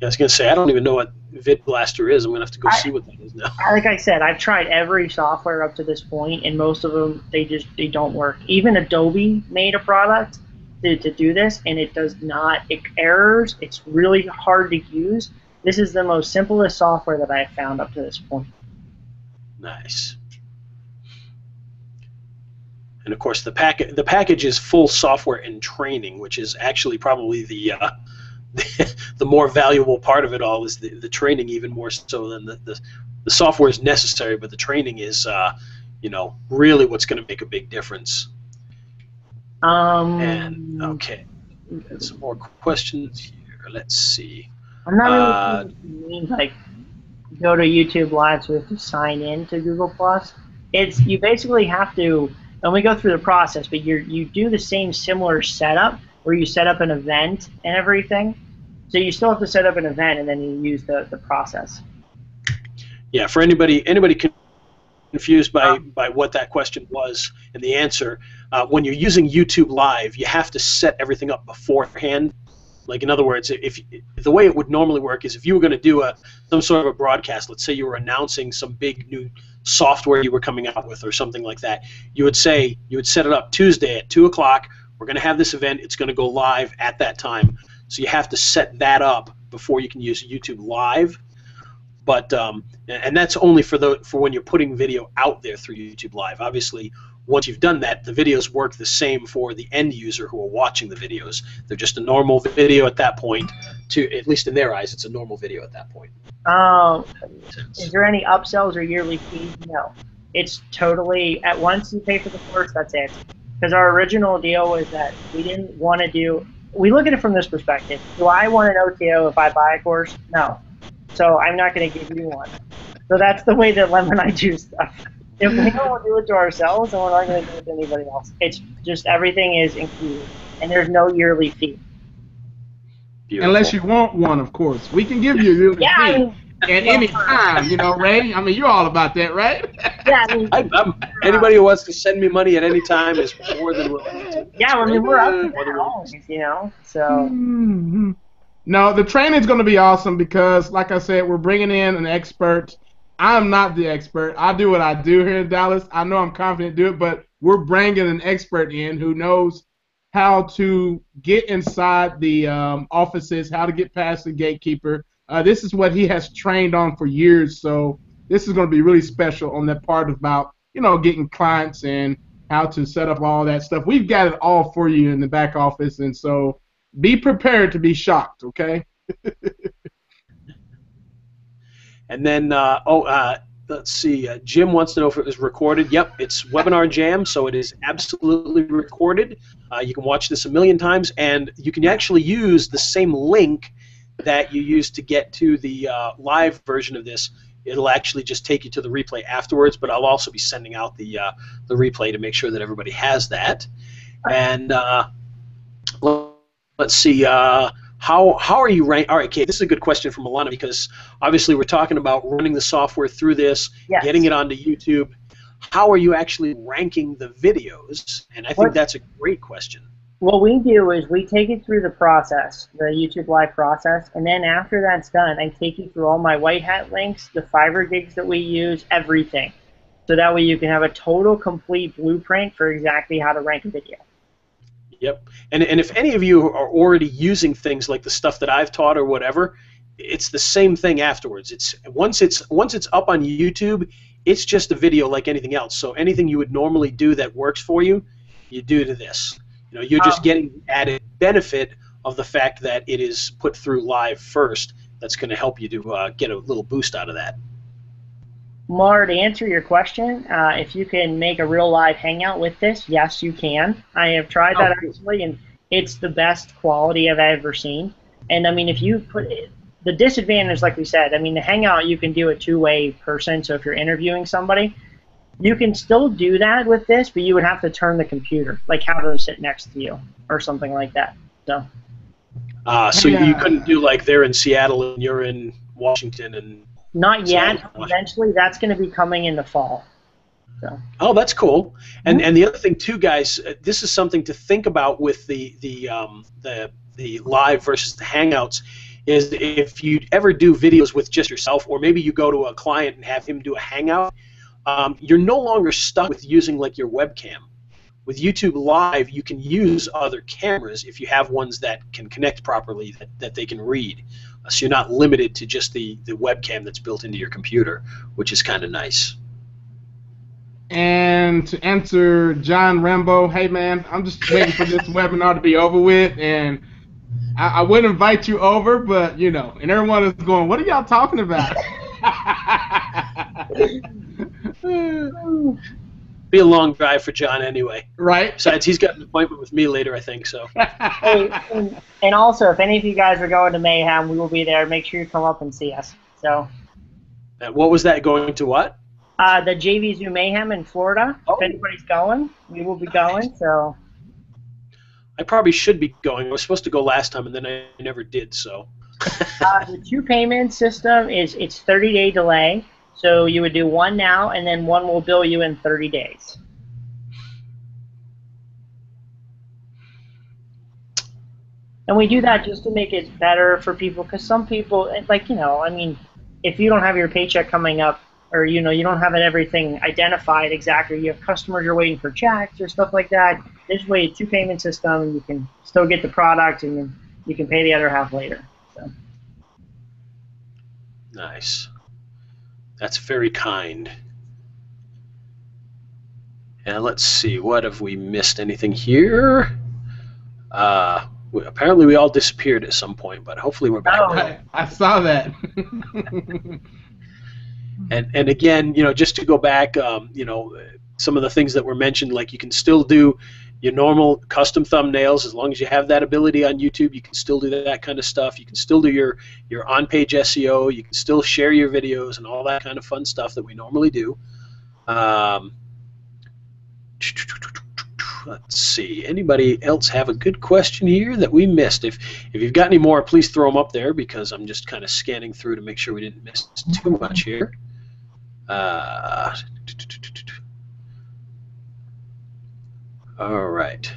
Yeah, I was going to say, I don't even know what Vid Blaster is. I'm going to have to go see what that is now. Like I said, I've tried every software up to this point, and most of them, they don't work. Even Adobe made a product to do this, and it does not, it errors. It's really hard to use. This is the most simplest software that I've found up to this point. Nice. And of course, the package is full software and training, which is actually probably the the more valuable part of it all. Is the training, even more so than the software is necessary, but the training is you know, really what's going to make a big difference. And okay, got some more questions here. Let's see. I'm not really sure what you mean, like go to YouTube Live, so we have to sign in to Google+. It's, you basically have to, and we go through the process, but you do the same similar setup where you set up an event and everything. So you still have to set up an event, and then you use the process. Yeah, for anybody confused by what that question was and the answer, when you're using YouTube Live, you have to set everything up beforehand. Like, in other words, if the way it would normally work is if you were going to do some sort of a broadcast, let's say you were announcing some big new software you were coming out with or something like that, you would set it up Tuesday at 2 o'clock. We're going to have this event. It's going to go live at that time. So you have to set that up before you can use YouTube Live. But and that's only for when you're putting video out there through YouTube Live. Obviously, once you've done that, the videos work the same for the end user who are watching the videos. They're just a normal video at that point. At least in their eyes, it's a normal video at that point. Is there any upsells or yearly fees? No. It's totally, at once you pay for the course, that's it. Because our original deal was that we didn't want to do, we look at it from this perspective. Do I want an OTO if I buy a course? No. So I'm not going to give you one. So that's the way that Lem and I do stuff. If we don't want to do it to ourselves, then we're not going to do it to anybody else. It's just everything is included, and there's no yearly fee. Beautiful. Unless you want one, of course. We can give you a yearly fee at any time, you know, Ray. I mean, you're all about that, right? Yeah. I mean, anybody who wants to send me money at any time is more than willing to. Yeah, I mean, we're up to that always, you know, so. Mm-hmm. No, the training's going to be awesome because, like I said, we're bringing in an expert. I'm not the expert. I do what I do here in Dallas. I know I'm confident to do it, but we're bringing an expert in who knows how to get inside the offices, how to get past the gatekeeper. This is what he has trained on for years, so this is going to be really special on that part about, you know, getting clients and how to set up all that stuff. We've got it all for you in the back office, and so be prepared to be shocked, okay? And then, let's see, Jim wants to know if it was recorded. Yep, it's Webinar Jam, so it is absolutely recorded. You can watch this a million times, and you can actually use the same link that you used to get to the live version of this. It'll actually just take you to the replay afterwards, but I'll also be sending out the replay to make sure that everybody has that. And let's see, how are you ranked? All right, Kate, this is a good question from Alana because obviously we're talking about running the software through this, yes, getting it onto YouTube. How are you actually ranking the videos? And I think that's a great question. What we do is we take it through the process, the YouTube Live process, and then after that's done, I take you through all my white hat links, the Fiverr gigs that we use, everything. So that way you can have a total, complete blueprint for exactly how to rank a video. Yep. And if any of you are already using things like the stuff that I've taught or whatever, it's the same thing afterwards. It's once it's up on YouTube, it's just a video like anything else. So anything you would normally do that works for you, you do to this. You know, you're just getting the added benefit of the fact that it is put through live first. That's going to help you to get a little boost out of that. Mar, to answer your question, if you can make a real live hangout with this, yes, you can. I have tried that actually, and it's the best quality I've ever seen. And I mean, if you put it, the disadvantage, like we said, I mean, the hangout you can do a two-way person. So if you're interviewing somebody, you can still do that with this, but you would have to turn the computer, like have them sit next to you or something like that. So. So you couldn't do like they're in Seattle and you're in Washington and. Not yet. Eventually, that's going to be coming in the fall. So. Oh, that's cool. And the other thing too, guys, this is something to think about with the live versus the Hangouts. Is if you ever do videos with just yourself, or maybe you go to a client and have him do a Hangout, you're no longer stuck with using like your webcam. with YouTube Live, you can use other cameras if you have ones that can connect properly, that they can read. So you're not limited to just the webcam that's built into your computer, which is kind of nice. And to answer John Rambo, hey man, I'm just waiting for this webinar to be over with, and I would invite you over, but you know, and everyone is going, what are y'all talking about? Be a long drive for John anyway. Right. Besides, he's got an appointment with me later, I think, so. And also, if any of you guys are going to Mayhem, we will be there. Make sure you come up and see us. So. What was that, going to what? The JV Zoo Mayhem in Florida. Oh. If anybody's going, we will be going, so. I probably should be going. I was supposed to go last time, and then I never did, so. The two-payment system it's 30-day delay. So you would do one now, and then one will bill you in 30 days. And we do that just to make it better for people, because some people, like, you know, I mean, if you don't have your paycheck coming up, or, you know, you don't have everything identified exactly, you have customers you're waiting for checks or stuff like that, this way, two-payment system, you can still get the product, and then you can pay the other half later. So. Nice. That's very kind. And let's see, what have we missed? Anything here? Apparently we all disappeared at some point, but hopefully we're back now. I saw that. And again, you know, just to go back, you know, some of the things that were mentioned, like you can still do your normal custom thumbnails as long as you have that ability on YouTube. You can still do that kind of stuff. You can still do your on-page SEO. You can still share your videos and all that kind of fun stuff that we normally do. Let's see. Anybody else have a good question here that we missed? If you've got any more, please throw them up there, because I'm just kind of scanning through to make sure we didn't miss too much here. All right.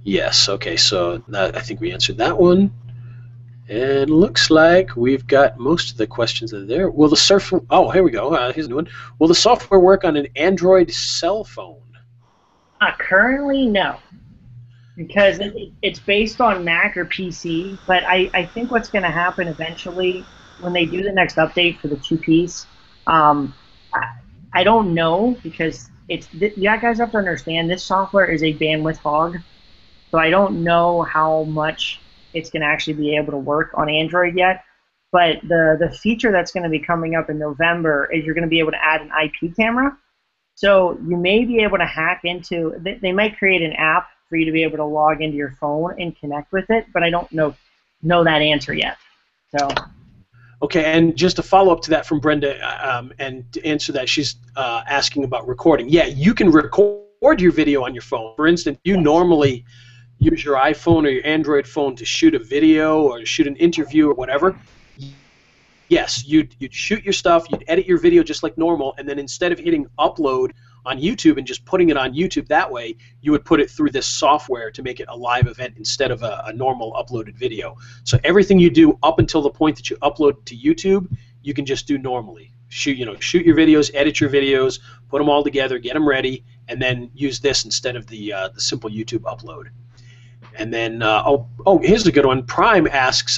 Yes, okay, so I think we answered that one. And looks like we've got most of the questions that are there. Will the here we go. Here's a new one. Will the software work on an Android cell phone? Currently, no. Because it's based on Mac or PC, but I think what's going to happen eventually when they do the next update for the two-piece, I don't know, because you guys have to understand, this software is a bandwidth hog, so I don't know how much it's going to actually be able to work on Android yet. But the feature that's going to be coming up in November is you're going to be able to add an IP camera. So you may be able to hack into, they might create an app for you to be able to log into your phone and connect with it, but I don't know that answer yet. So. Okay, and just a follow-up to that from Brenda, and to answer that, she's asking about recording. Yeah, you can record your video on your phone. For instance, you normally use your iPhone or your Android phone to shoot a video or to shoot an interview or whatever. Yes, you'd shoot your stuff, you'd edit your video just like normal, and then instead of hitting upload on YouTube and just putting it on YouTube that way, you would put it through this software to make it a live event instead of a normal uploaded video. So everything you do up until the point that you upload to YouTube, you can just do normally. Shoot your videos, edit your videos, put them all together, get them ready, and then use this instead of the simple YouTube upload. And then, here's a good one. Prime asks,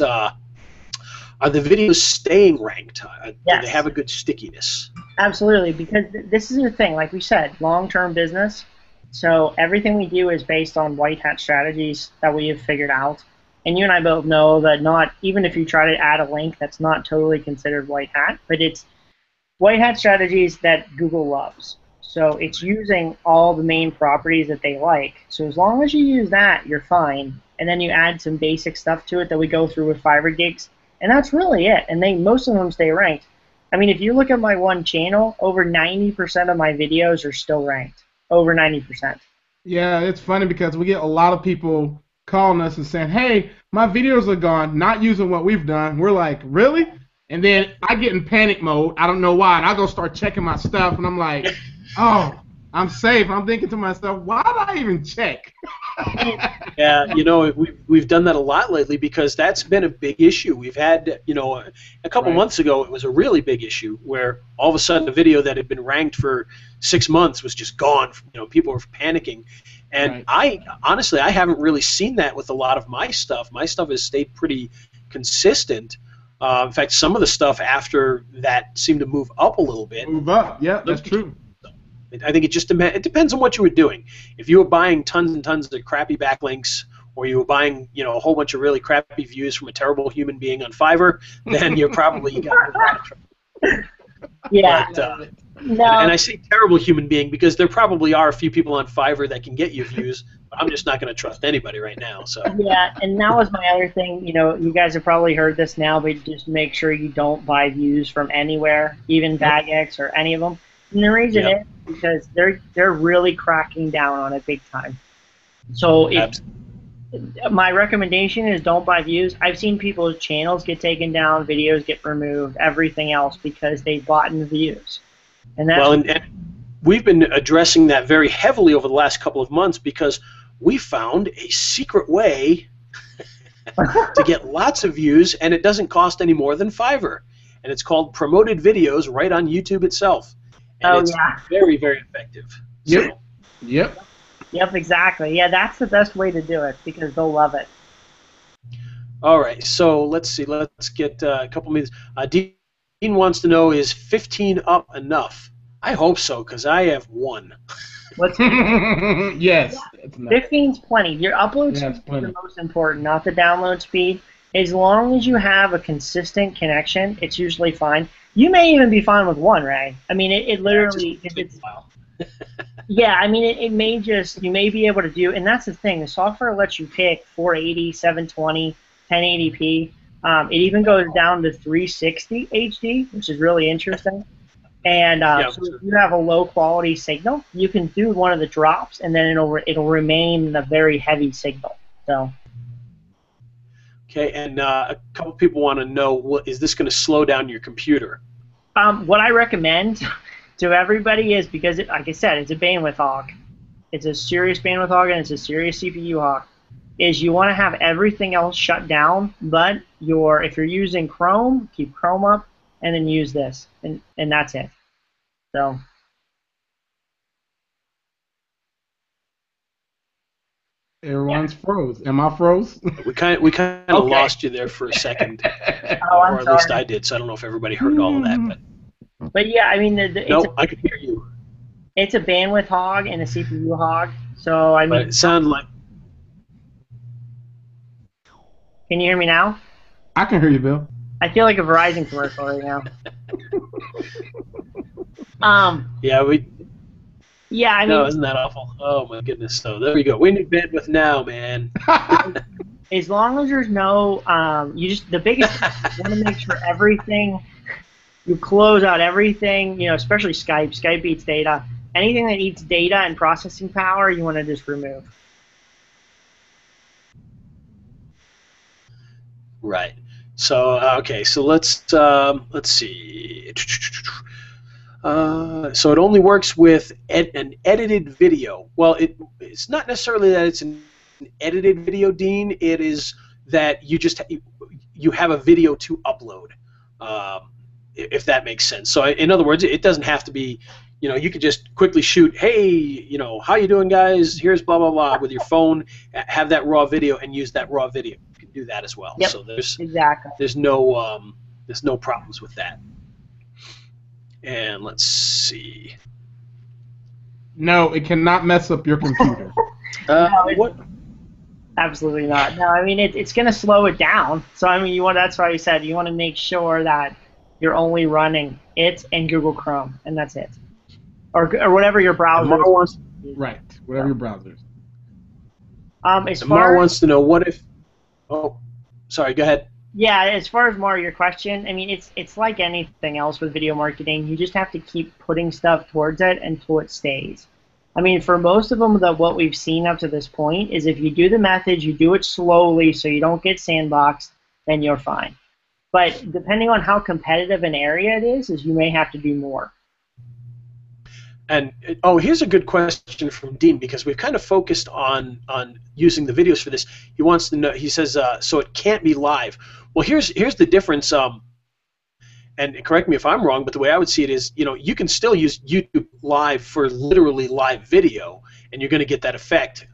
are the videos staying ranked? Yes. Do they have a good stickiness? Absolutely, because this is the thing, like we said, long-term business. So everything we do is based on white hat strategies that we have figured out. And you and I both know that even if you try to add a link, that's not totally considered white hat, but it's white hat strategies that Google loves. So it's using all the main properties that they like. So as long as you use that, you're fine. And then you add some basic stuff to it that we go through with Fiverr gigs. And that's really it. And most of them stay ranked. I mean, if you look at my one channel, over 90% of my videos are still ranked. Over 90%. Yeah, it's funny because we get a lot of people calling us and saying, hey, my videos are gone, not using what we've done. We're like, really? And then I get in panic mode. I don't know why. And I go start checking my stuff, and I'm like, oh, I'm safe. I'm thinking to myself, why did I even check? Yeah, you know, we've done that a lot lately because that's been a big issue. We've had, you know, a couple Right. months ago it was a really big issue where all of a sudden a video that had been ranked for 6 months was just gone. You know, people were panicking. And Right. I haven't really seen that with a lot of my stuff. My stuff has stayed pretty consistent. In fact, some of the stuff after that seemed to move up a little bit. Move up. Yeah, that's true. I think it depends on what you were doing. If you were buying tons and tons of crappy backlinks, or you were buying, you know, a whole bunch of really crappy views from a terrible human being on Fiverr, then you're probably got a lot of trouble. Yeah. But, No. and I say terrible human being because there probably are a few people on Fiverr that can get you views, but I'm just not going to trust anybody right now. So Yeah, and that was my other thing. You know, you guys have probably heard this now, but just make sure you don't buy views from anywhere, even BagX or any of them. And the reason is because they're really cracking down on it big time. So my recommendation is don't buy views. I've seen people's channels get taken down, videos get removed, everything else because they've bought in the views. And that's and we've been addressing that very heavily over the last couple of months because we found a secret way to get lots of views, and it doesn't cost any more than Fiverr. And it's called promoted videos right on YouTube itself. And it's very, very effective. Yep. So, Yep, exactly. Yeah, that's the best way to do it because they'll love it. all right, so let's see. Let's get a couple minutes. Dean wants to know, is 15 up enough? I hope so, because I have 1. Yes. 15's plenty. Your upload speed is the most important, not the download speed. As long as you have a consistent connection, it's usually fine. You may even be fine with 1, Ray. I mean, it literally, if it's, yeah, I mean, it may just, you may be able to do, and that's the thing, the software lets you pick 480, 720, 1080p. It even goes down to 360 HD, which is really interesting. And so if you have a low quality signal, you can do one of the drops, and then it'll remain a very heavy signal. So. Okay, and a couple people want to know, is this going to slow down your computer? What I recommend to everybody is, because, like I said, it's a bandwidth hog. It's a serious bandwidth hog, and it's a serious CPU hog. Is you want to have everything else shut down, but if you're using Chrome, keep Chrome up, and then use this, and that's it. So. Everyone's froze. Am I froze? We kind of lost you there for a second, or at least I did. So I don't know if everybody heard all of that, but yeah, I mean, I could hear you. It's a bandwidth hog and a CPU hog. So I mean, but it sounded like. Can you hear me now? I can hear you, Bill. I feel like a Verizon commercial right now. Yeah, I mean. No, isn't that awful? Oh my goodness! So there we go. We need bandwidth now, man. As long as there's no, the biggest thing, you want to make sure everything, you close out everything, you know, especially Skype. Skype eats data. Anything that eats data and processing power, you want to just remove. Right. So okay. So let's see. So it only works with an edited video. Well, it's not necessarily that it's an edited video, Dean. It is that you have a video to upload, if that makes sense. So in other words, it doesn't have to be, you know, you could just quickly shoot, hey, you know, how you doing, guys? Here's blah blah blah with your phone. Have that raw video and use that raw video. You can do that as well. Yep, so there's no problems with that. And let's see. No, it cannot mess up your computer. What? Absolutely not. No, I mean it's going to slow it down. So I mean that's why I said you want to make sure that you're only running it and Google Chrome, and that's it, or whatever your browser. Right, whatever your browser is. Mara wants to know what if. Oh, sorry. Go ahead. Yeah, as far as more your question, I mean, it's like anything else with video marketing. You just have to keep putting stuff towards it until it stays. I mean, for most of them, what we've seen up to this point is if you do the method, you do it slowly so you don't get sandboxed, then you're fine. But depending on how competitive an area it is you may have to do more. And oh, here's a good question from Dean, because we've kind of focused on using the videos for this. He wants to know. He says, so it can't be live. Well, here's the difference. And correct me if I'm wrong, but the way I would see it is, you can still use YouTube Live for literally live video, and you're going to get that effect.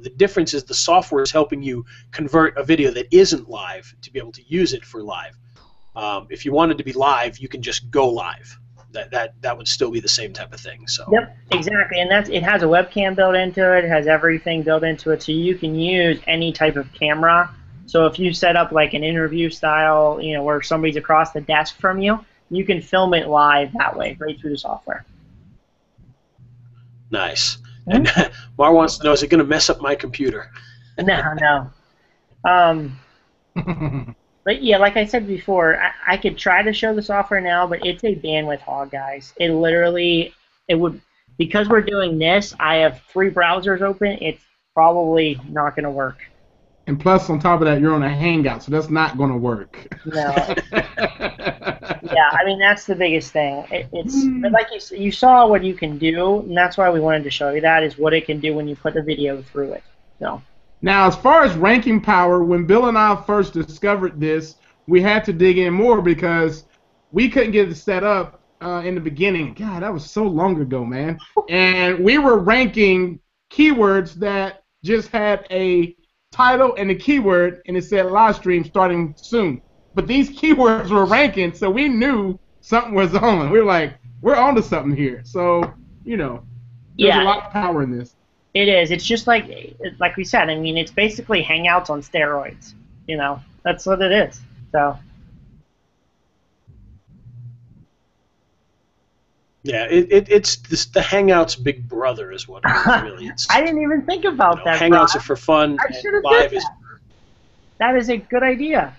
The difference is the software is helping you convert a video that isn't live to be able to use it for live. If you wanted to be live, you can just go live. That would still be the same type of thing. So. Yep, exactly, and it has a webcam built into it. It has everything built into it, so you can use any type of camera. So if you set up like an interview style, where somebody's across the desk from you, you can film it live that way, right through the software. Nice. And Mar wants to know, is it going to mess up my computer? No. But yeah, like I said before, I could try to show the software now, but it's a bandwidth hog, guys. It would, because we're doing this, I have 3 browsers open, it's probably not going to work. And plus, on top of that, you're on a Hangout, so that's not going to work. No. Yeah, I mean, that's the biggest thing. But like you saw what you can do, and that's why we wanted to show you that, is what it can do when you put the video through it. So. Now, as far as ranking power, when Bill and I first discovered this, we had to dig in more because we couldn't get it set up in the beginning. God, that was so long ago, man. And we were ranking keywords that just had a title and a keyword, and it said live stream starting soon. But these keywords were ranking, so we knew something was on. We were like, we're on to something here. So, there's a lot of power in this. It is. It's just like we said. I mean, it's basically Hangouts on steroids. That's what it is. So. Yeah, it's the Hangouts Big Brother is what it is, really. I didn't even think about that. Hangouts are for fun. I should have live did that. That is a good idea.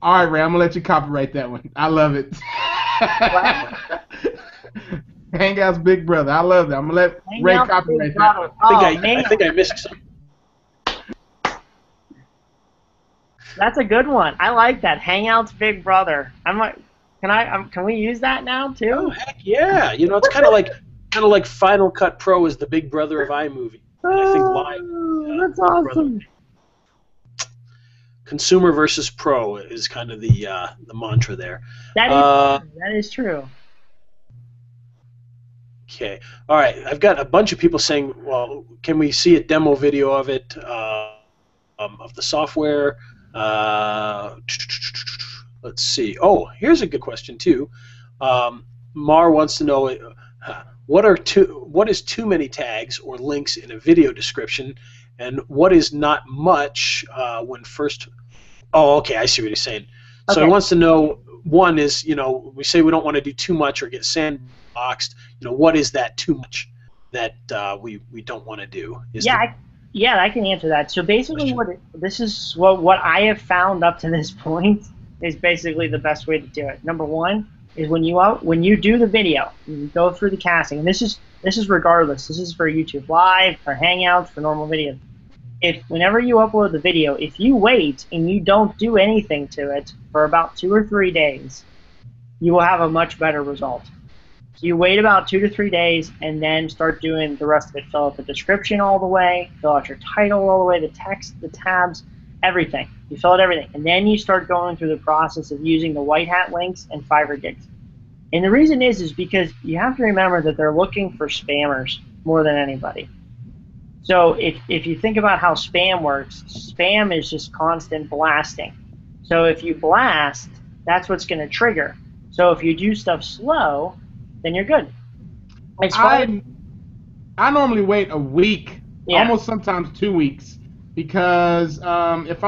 All right, Ray, I'm gonna let you copyright that one. I love it. Hangouts Big Brother. I love that. I'm gonna let Ray copyright that one. I think I missed something. That's a good one. I like that. Hangouts Big Brother. Can we use that now too? Oh heck yeah! It's kind of like Final Cut Pro is the Big Brother of iMovie. I think live. That's awesome. Consumer versus pro is kind of the mantra there. That is true. Okay. All right. I've got a bunch of people saying, well, can we see a demo video of it, of the software? Let's see. Oh, here's a good question, too. Mar wants to know, what is too many tags or links in a video description, and what is not much when first... Oh, okay, I see what he's saying. So Okay. he wants to know, one is, we say we don't want to do too much or get sandboxed. What is that too much that we don't want to do? I can answer that. So basically, what I have found up to this point is basically the best way to do it. Number one is when you do the video, you go through the casting. And this is regardless. This is for YouTube Live, for Hangouts, for normal videos. Whenever you upload the video, if you wait and you don't do anything to it for about 2 or 3 days, you will have a much better result. So you wait about 2 to 3 days and then start doing the rest of it. Fill out the description all the way, fill out your title all the way, the text, the tabs, everything. You fill out everything. And then you start going through the process of using the white hat links and Fiverr gigs. And the reason is because you have to remember that they're looking for spammers more than anybody. So if you think about how spam works, spam is just constant blasting. So if you blast, that's what's going to trigger. So if you do stuff slow, then you're good. I normally wait a week, almost sometimes 2 weeks, because if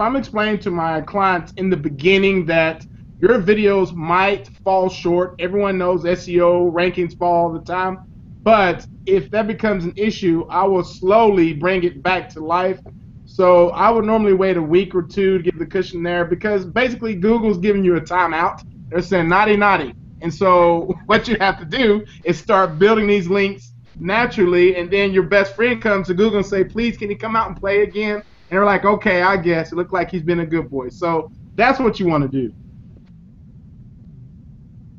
I'm explaining to my clients in the beginning that your videos might fall short, everyone knows SEO rankings fall all the time. But if that becomes an issue, I will slowly bring it back to life. So I would normally wait a week or two to get the cushion there, because basically Google's giving you a timeout. They're saying naughty, naughty. And so what you have to do is start building these links naturally, and then your best friend comes to Google and say, please, can you come out and play again? And they're like, okay, I guess. It looked like he's been a good boy. So that's what you want to do.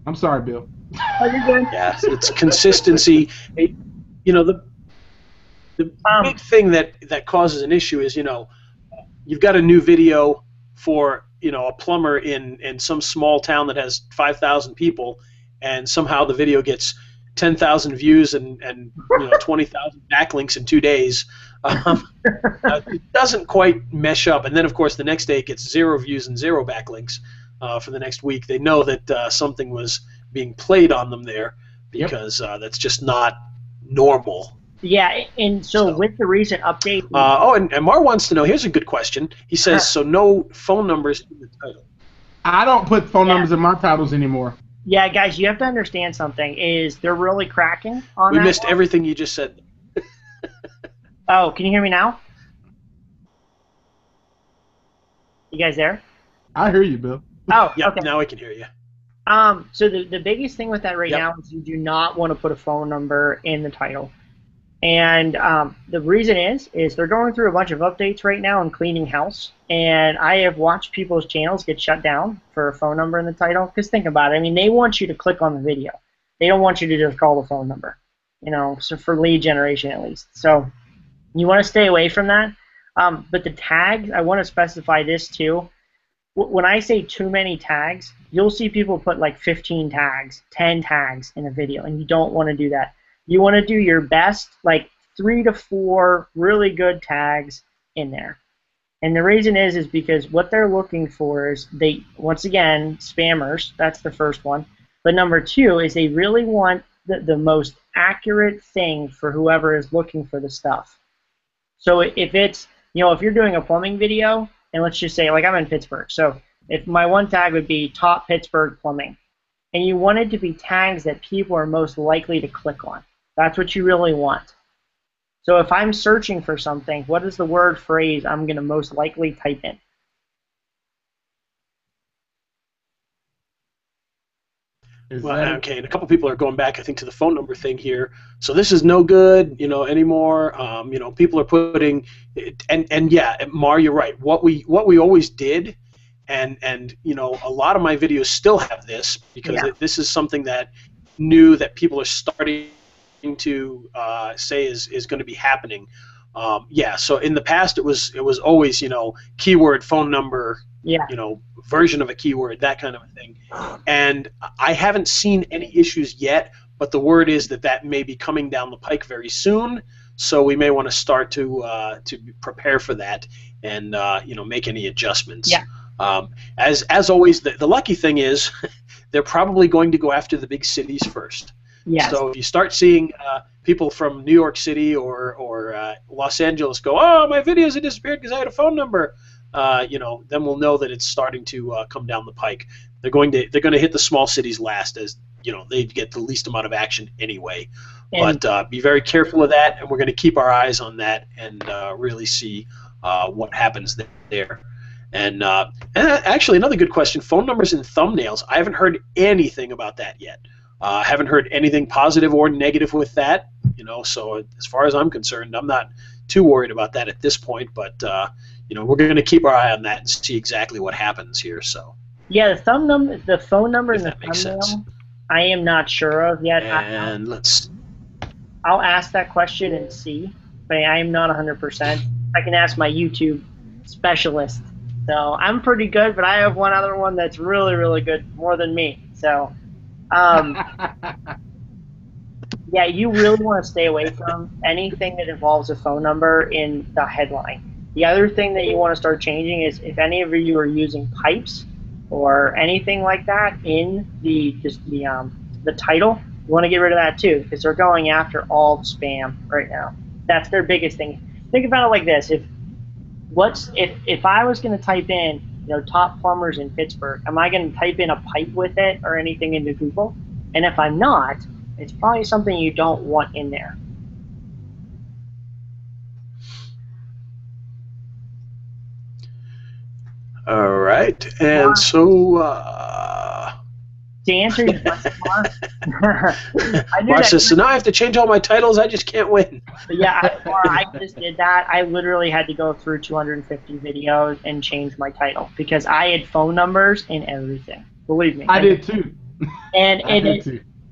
I'm sorry, Bill. Oh, you're good. Yeah, it's consistency. You know, the big thing that causes an issue is, you've got a new video for, a plumber in some small town that has 5,000 people, and somehow the video gets 10,000 views and 20,000 backlinks in 2 days. It doesn't quite mesh up. And then, of course, the next day it gets 0 views and 0 backlinks for the next week. They know that something was being played on them there, because that's just not normal. Yeah, and so with the recent update... and Mar wants to know, here's a good question. He says, so no phone numbers in the title. I don't put phone numbers in my titles anymore. Yeah, guys, you have to understand something, is they're really cracking on that. We missed everything you just said. Oh, can you hear me now? You guys there? I hear you, Bill. Oh, yeah, okay. Now I can hear you. So the biggest thing with that right now is you do not want to put a phone number in the title. And the reason is they're going through a bunch of updates right now and cleaning house. And I have watched people's channels get shut down for a phone number in the title. Because think about it. I mean, they want you to click on the video. They don't want you to just call the phone number. So for lead generation at least. So you want to stay away from that. But the tags, I want to specify this too. When I say too many tags, you'll see people put like 15 tags, 10 tags in a video. And you don't want to do that. You want to do your best, like 3 to 4 really good tags in there. And the reason is because what they're looking for is once again, spammers, that's the first one. But number 2 is they really want the most accurate thing for whoever is looking for the stuff. So if it's, if you're doing a plumbing video, and let's just say, like I'm in Pittsburgh, so if my one tag would be top Pittsburgh plumbing, and you want it to be tags that people are most likely to click on. That's what you really want. So if I'm searching for something, what is the word phrase I'm going to most likely type in? Okay, and a couple people are going back, I think, to the phone number thing here. So this is no good, anymore. People are putting, and yeah, Mar, you're right. What we always did, and a lot of my videos still have this, because this is something that new that people are starting to say is going to be happening. So in the past it was always keyword, phone number, version of a keyword, that kind of a thing. And I haven't seen any issues yet, but the word is that may be coming down the pike very soon. So we may want to start to prepare for that and make any adjustments. Yeah. As always, the lucky thing is they're probably going to go after the big cities first. Yes. So if you start seeing people from New York City or Los Angeles go, oh, my videos have disappeared because I had a phone number, then we'll know that it's starting to come down the pike. They're going to hit the small cities last, as they get the least amount of action anyway. But be very careful of that, and we're going to keep our eyes on that and really see what happens there. And actually, another good question: phone numbers and thumbnails. I haven't heard anything about that yet. I haven't heard anything positive or negative with that. So as far as I'm concerned, I'm not too worried about that at this point. But we're going to keep our eye on that and see exactly what happens here. So yeah, the phone number, and the thumbnail, I am not sure of yet. And I'll ask that question and see, but I am not 100%. I can ask my YouTube specialist. So I'm pretty good, but I have one other one that's really, really good, more than me. So, yeah, you really want to stay away from anything that involves a phone number in the headline. The other thing that you want to start changing is if any of you are using pipes or anything like that in the title, you want to get rid of that too, because they're going after all the spam right now. That's their biggest thing. Think about it like this: if I was going to type in top plumbers in Pittsburgh, am I going to type in a pipe with it or anything into Google? And if I'm not, it's probably something you don't want in there. All right, and to answer your question, Mark says, so now I have to change all my titles. I just can't win. But yeah, I just did that. I literally had to go through 250 videos and change my title because I had phone numbers and everything. Believe me. I did too. And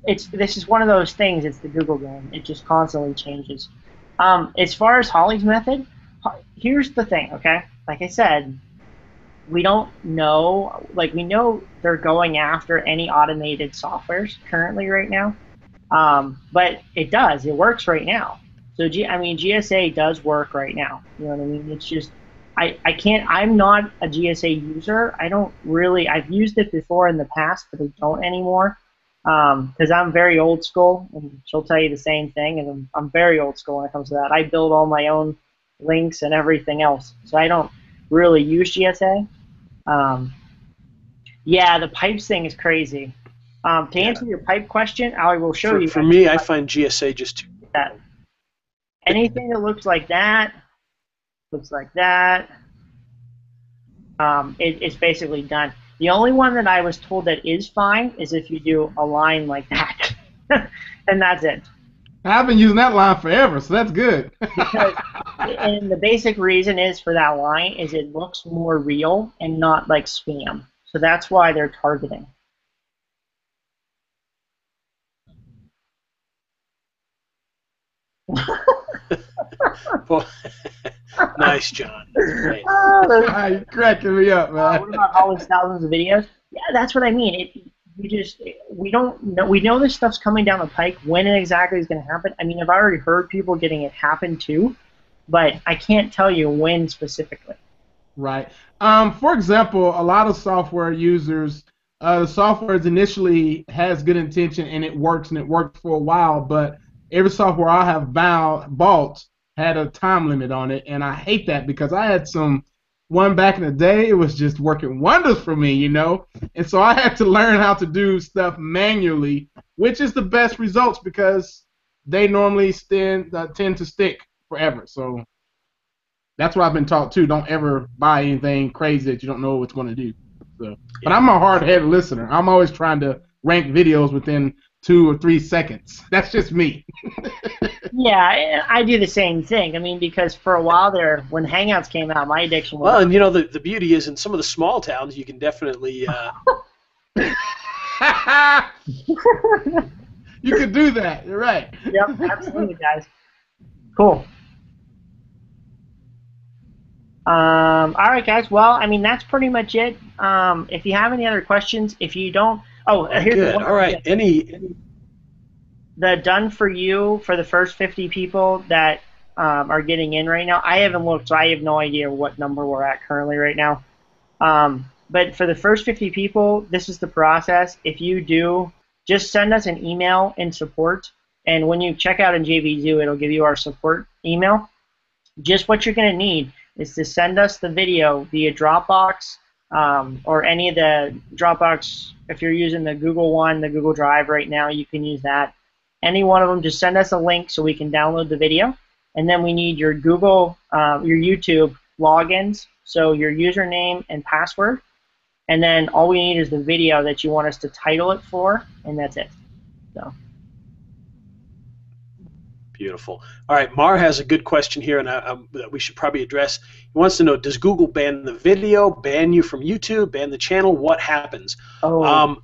this is one of those things. It's the Google game. It just constantly changes. As far as Holly's method, here's the thing. Okay, like I said, we don't know. Like we know they're going after any automated softwares currently right now, but it does. It works right now. So I mean, GSA does work right now. You know what I mean? It's just I can't. I'm not a GSA user. I don't really. I've used it before in the past, but I don't anymore. Because I'm very old school, and she'll tell you the same thing, and I'm very old school when it comes to that. I build all my own links and everything else, so I don't really use GSA. Yeah, the pipes thing is crazy. To answer your pipe question, I will show you. For me, I find GSA just too. Anything that looks like that, it's basically done. The only one that I was told that is fine is if you do a line like that, and that's it. I've been using that line forever, so that's good. And the basic reason is for that line is it looks more real and not like spam. So that's why they're targeting. Well, nice, John. Great. You're cracking me up, man. What about all these thousands of videos? Yeah, that's what I mean. We don't know. We know this stuff's coming down the pike. When it exactly is going to happen? I mean, I've already heard people getting it happen too, but I can't tell you when specifically. Right. For example, a lot of software users, the software initially has good intention and it works for a while, but every software I have bought had a time limit on it, and I hate that because I had one back in the day. It was just working wonders for me, you know, and so I had to learn how to do stuff manually, which is the best results because they normally tend to stick forever. So that's what I've been taught too. Don't ever buy anything crazy that you don't know what you want to do. So, but I'm a hard-headed listener. I'm always trying to rank videos within 2 or 3 seconds. That's just me. Yeah, I do the same thing. I mean, because for a while there, when Hangouts came out, my addiction was... Well, and you know, the beauty is in some of the small towns, you can definitely... You could do that. You're right. Yep, absolutely, guys. Cool. All right, guys. Well, I mean, that's pretty much it. If you have any other questions, if you don't... Oh, here's good. the one. All right. Any... The done for you for the first 50 people that are getting in right now. I haven't looked, so I have no idea what number we're at currently right now. But for the first 50 people, this is the process. If you do, just send us an email in support, and when you check out in JVZoo, it'll give you our support email. Just what you're going to need is to send us the video via Dropbox or any of the Dropbox. If you're using the Google one, the Google Drive right now, you can use that. Any one of them, just send us a link so we can download the video. And then we need your Google, your YouTube logins, so your username and password. And then all we need is the video that you want us to title it for, and that's it. So. Beautiful. All right, Mar has a good question here, and that we should probably address. He wants to know: does Google ban the video, ban you from YouTube, ban the channel? What happens? Oh.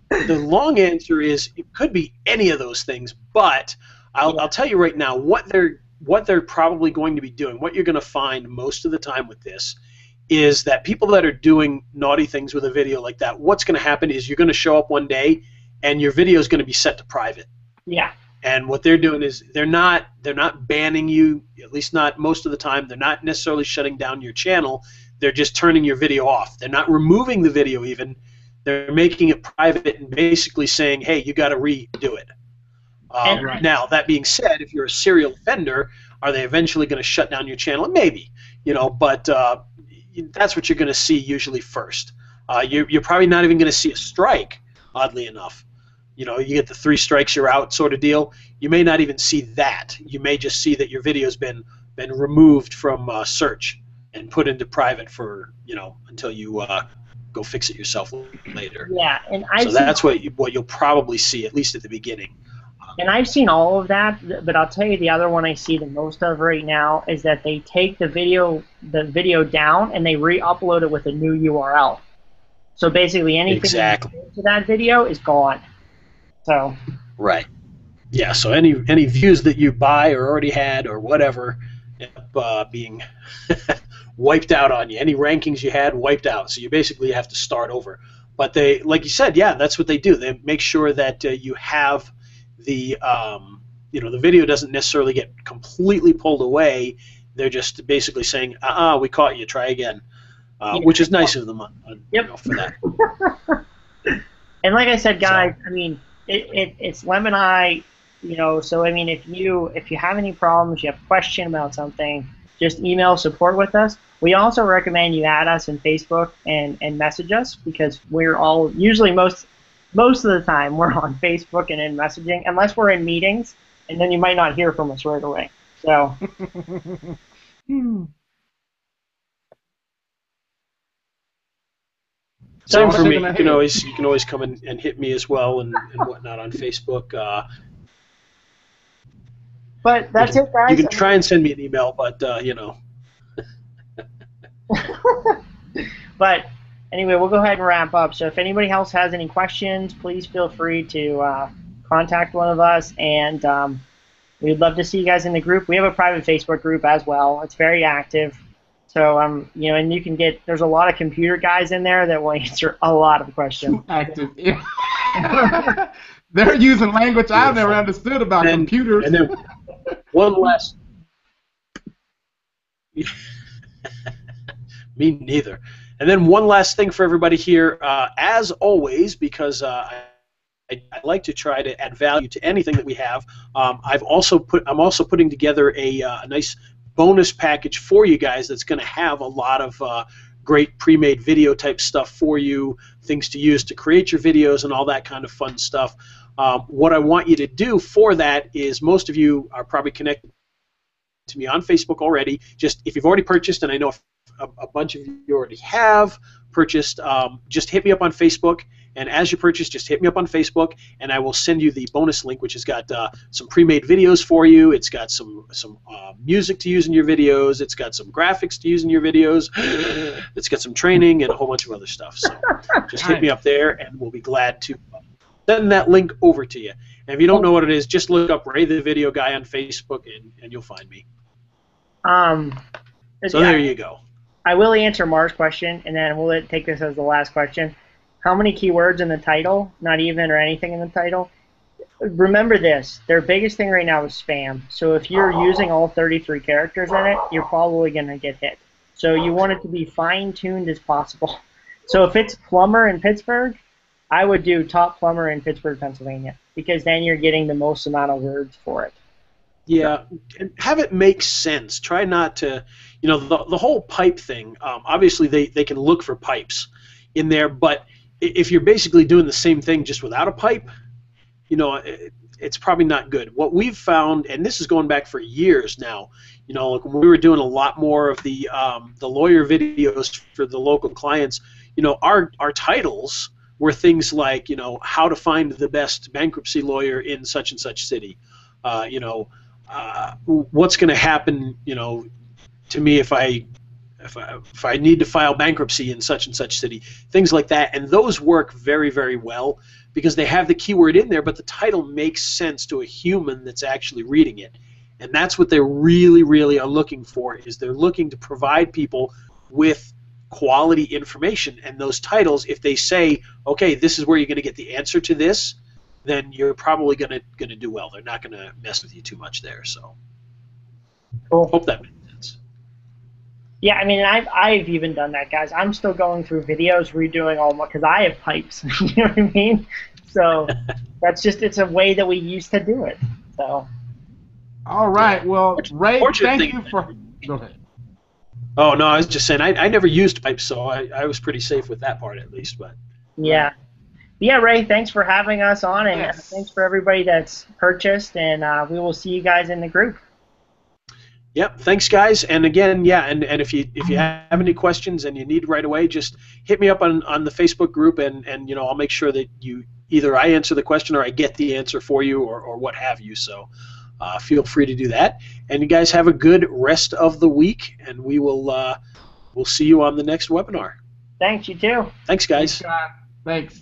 The long answer is it could be any of those things, but I'll tell you right now what they're probably going to be doing. What you're going to find most of the time with this is that people that are doing naughty things with a video like that, what's going to happen is you're going to show up one day and your video is going to be set to private. Yeah. And what they're doing is they're not banning you, at least not most of the time. They're not necessarily shutting down your channel. They're just turning your video off. They're not removing the video even. They're making it private and basically saying, hey, you got to redo it. Right. Now, that being said, if you're a serial offender, are they eventually going to shut down your channel? Maybe, but that's what you're going to see usually first. You're probably not even going to see a strike, oddly enough. You get the 3 strikes, you're out sort of deal. You may not even see that. You may just see that your video's been removed from search and put into private for, until you go fix it yourself later. Yeah, and so that's what you'll probably see, at least at the beginning. And I've seen all of that, but I'll tell you the other one I see the most of right now is that they take the video down and they re-upload it with a new URL. So basically anything Exactly. to that video is gone. So. Right. Yeah, so any views that you buy or already had or whatever end up being wiped out on you. Any rankings you had wiped out. So you basically have to start over. But they, like you said, yeah, that's what they do. They make sure that you have the, the video doesn't necessarily get completely pulled away. They're just basically saying, we caught you, try again, which is nice of them for that. And like I said, guys, I mean, it's Lem and I, so I mean, if you have any problems, you have a question about something, just email support with us. We also recommend you add us in Facebook and message us, because we're all usually most of the time we're on Facebook and in messaging, unless we're in meetings, and then you might not hear from us right away. So. Same for me. You can always come and hit me as well and whatnot on Facebook. But that's it, guys. You can try and send me an email, but But anyway, we'll go ahead and wrap up. So if anybody else has any questions, please feel free to contact one of us, and we'd love to see you guys in the group. We have a private Facebook group as well. It's very active. So and you can there's a lot of computer guys in there that will answer a lot of questions. Active. They're using language I've never understood about computers. And then one last. Me neither. And then one last thing for everybody here, as always, because I like to try to add value to anything that we have. I'm also putting together a nice bonus package for you guys that's going to have a lot of great pre-made video type stuff for you, things to use to create your videos and all that kind of fun stuff. What I want you to do for that is, most of you are probably connected to me on Facebook already. Just if you've already purchased, and I know a bunch of you already have purchased, just hit me up on Facebook. And as you purchase, just hit me up on Facebook, and I will send you the bonus link, which has got some pre-made videos for you. It's got some music to use in your videos. It's got some graphics to use in your videos. It's got some training and a whole bunch of other stuff. So just hit me up there, and we'll be glad to send that link over to you. And if you don't know what it is, just look up Ray the Video Guy on Facebook, and you'll find me. So there you go. I will answer Mar's question, and then we'll take this as the last question. How many keywords in the title? Not even, or anything in the title. Remember this, their biggest thing right now is spam. So if you're using all 33 characters in it, you're probably going to get hit. So you want it to be fine-tuned as possible. So if it's plumber in Pittsburgh, I would do top plumber in Pittsburgh, Pennsylvania, because then you're getting the most amount of words for it. Yeah, and have it make sense. Try not to, the whole pipe thing, obviously they can look for pipes in there, but if you're basically doing the same thing just without a pipe, it's probably not good. What we've found, and this is going back for years now, like when we were doing a lot more of the lawyer videos for the local clients, our titles were things like, how to find the best bankruptcy lawyer in such and such city, what's going to happen, to me if I need to file bankruptcy in such and such city, things like that. And those work very, very well because they have the keyword in there, but the title makes sense to a human that's actually reading it. And that's what they really, really are looking for, is they're looking to provide people with quality information. And those titles, if they say, okay, this is where you're going to get the answer to this, then you're probably going to do well. They're not going to mess with you too much there. So cool. Hope that makes sense. Yeah, I mean, I've even done that, guys. I'm still going through videos, redoing all my, because I have pipes. You know what I mean? So that's just, it's a way that we used to do it. So. All right. Well, Ray, thank you for. Go ahead. Oh no, I was just saying I never used pipes, so I was pretty safe with that part at least. But yeah. Yeah, Ray, thanks for having us on, and yes. Thanks for everybody that's purchased, and we will see you guys in the group. Yep, thanks guys, and again, yeah, and if you have any questions and you need right away, just hit me up on the Facebook group, and I'll make sure that either I answer the question or I get the answer for you or what have you. So feel free to do that, and you guys have a good rest of the week, and we'll see you on the next webinar. Thanks, you too. Thanks, guys. Scott. Thanks.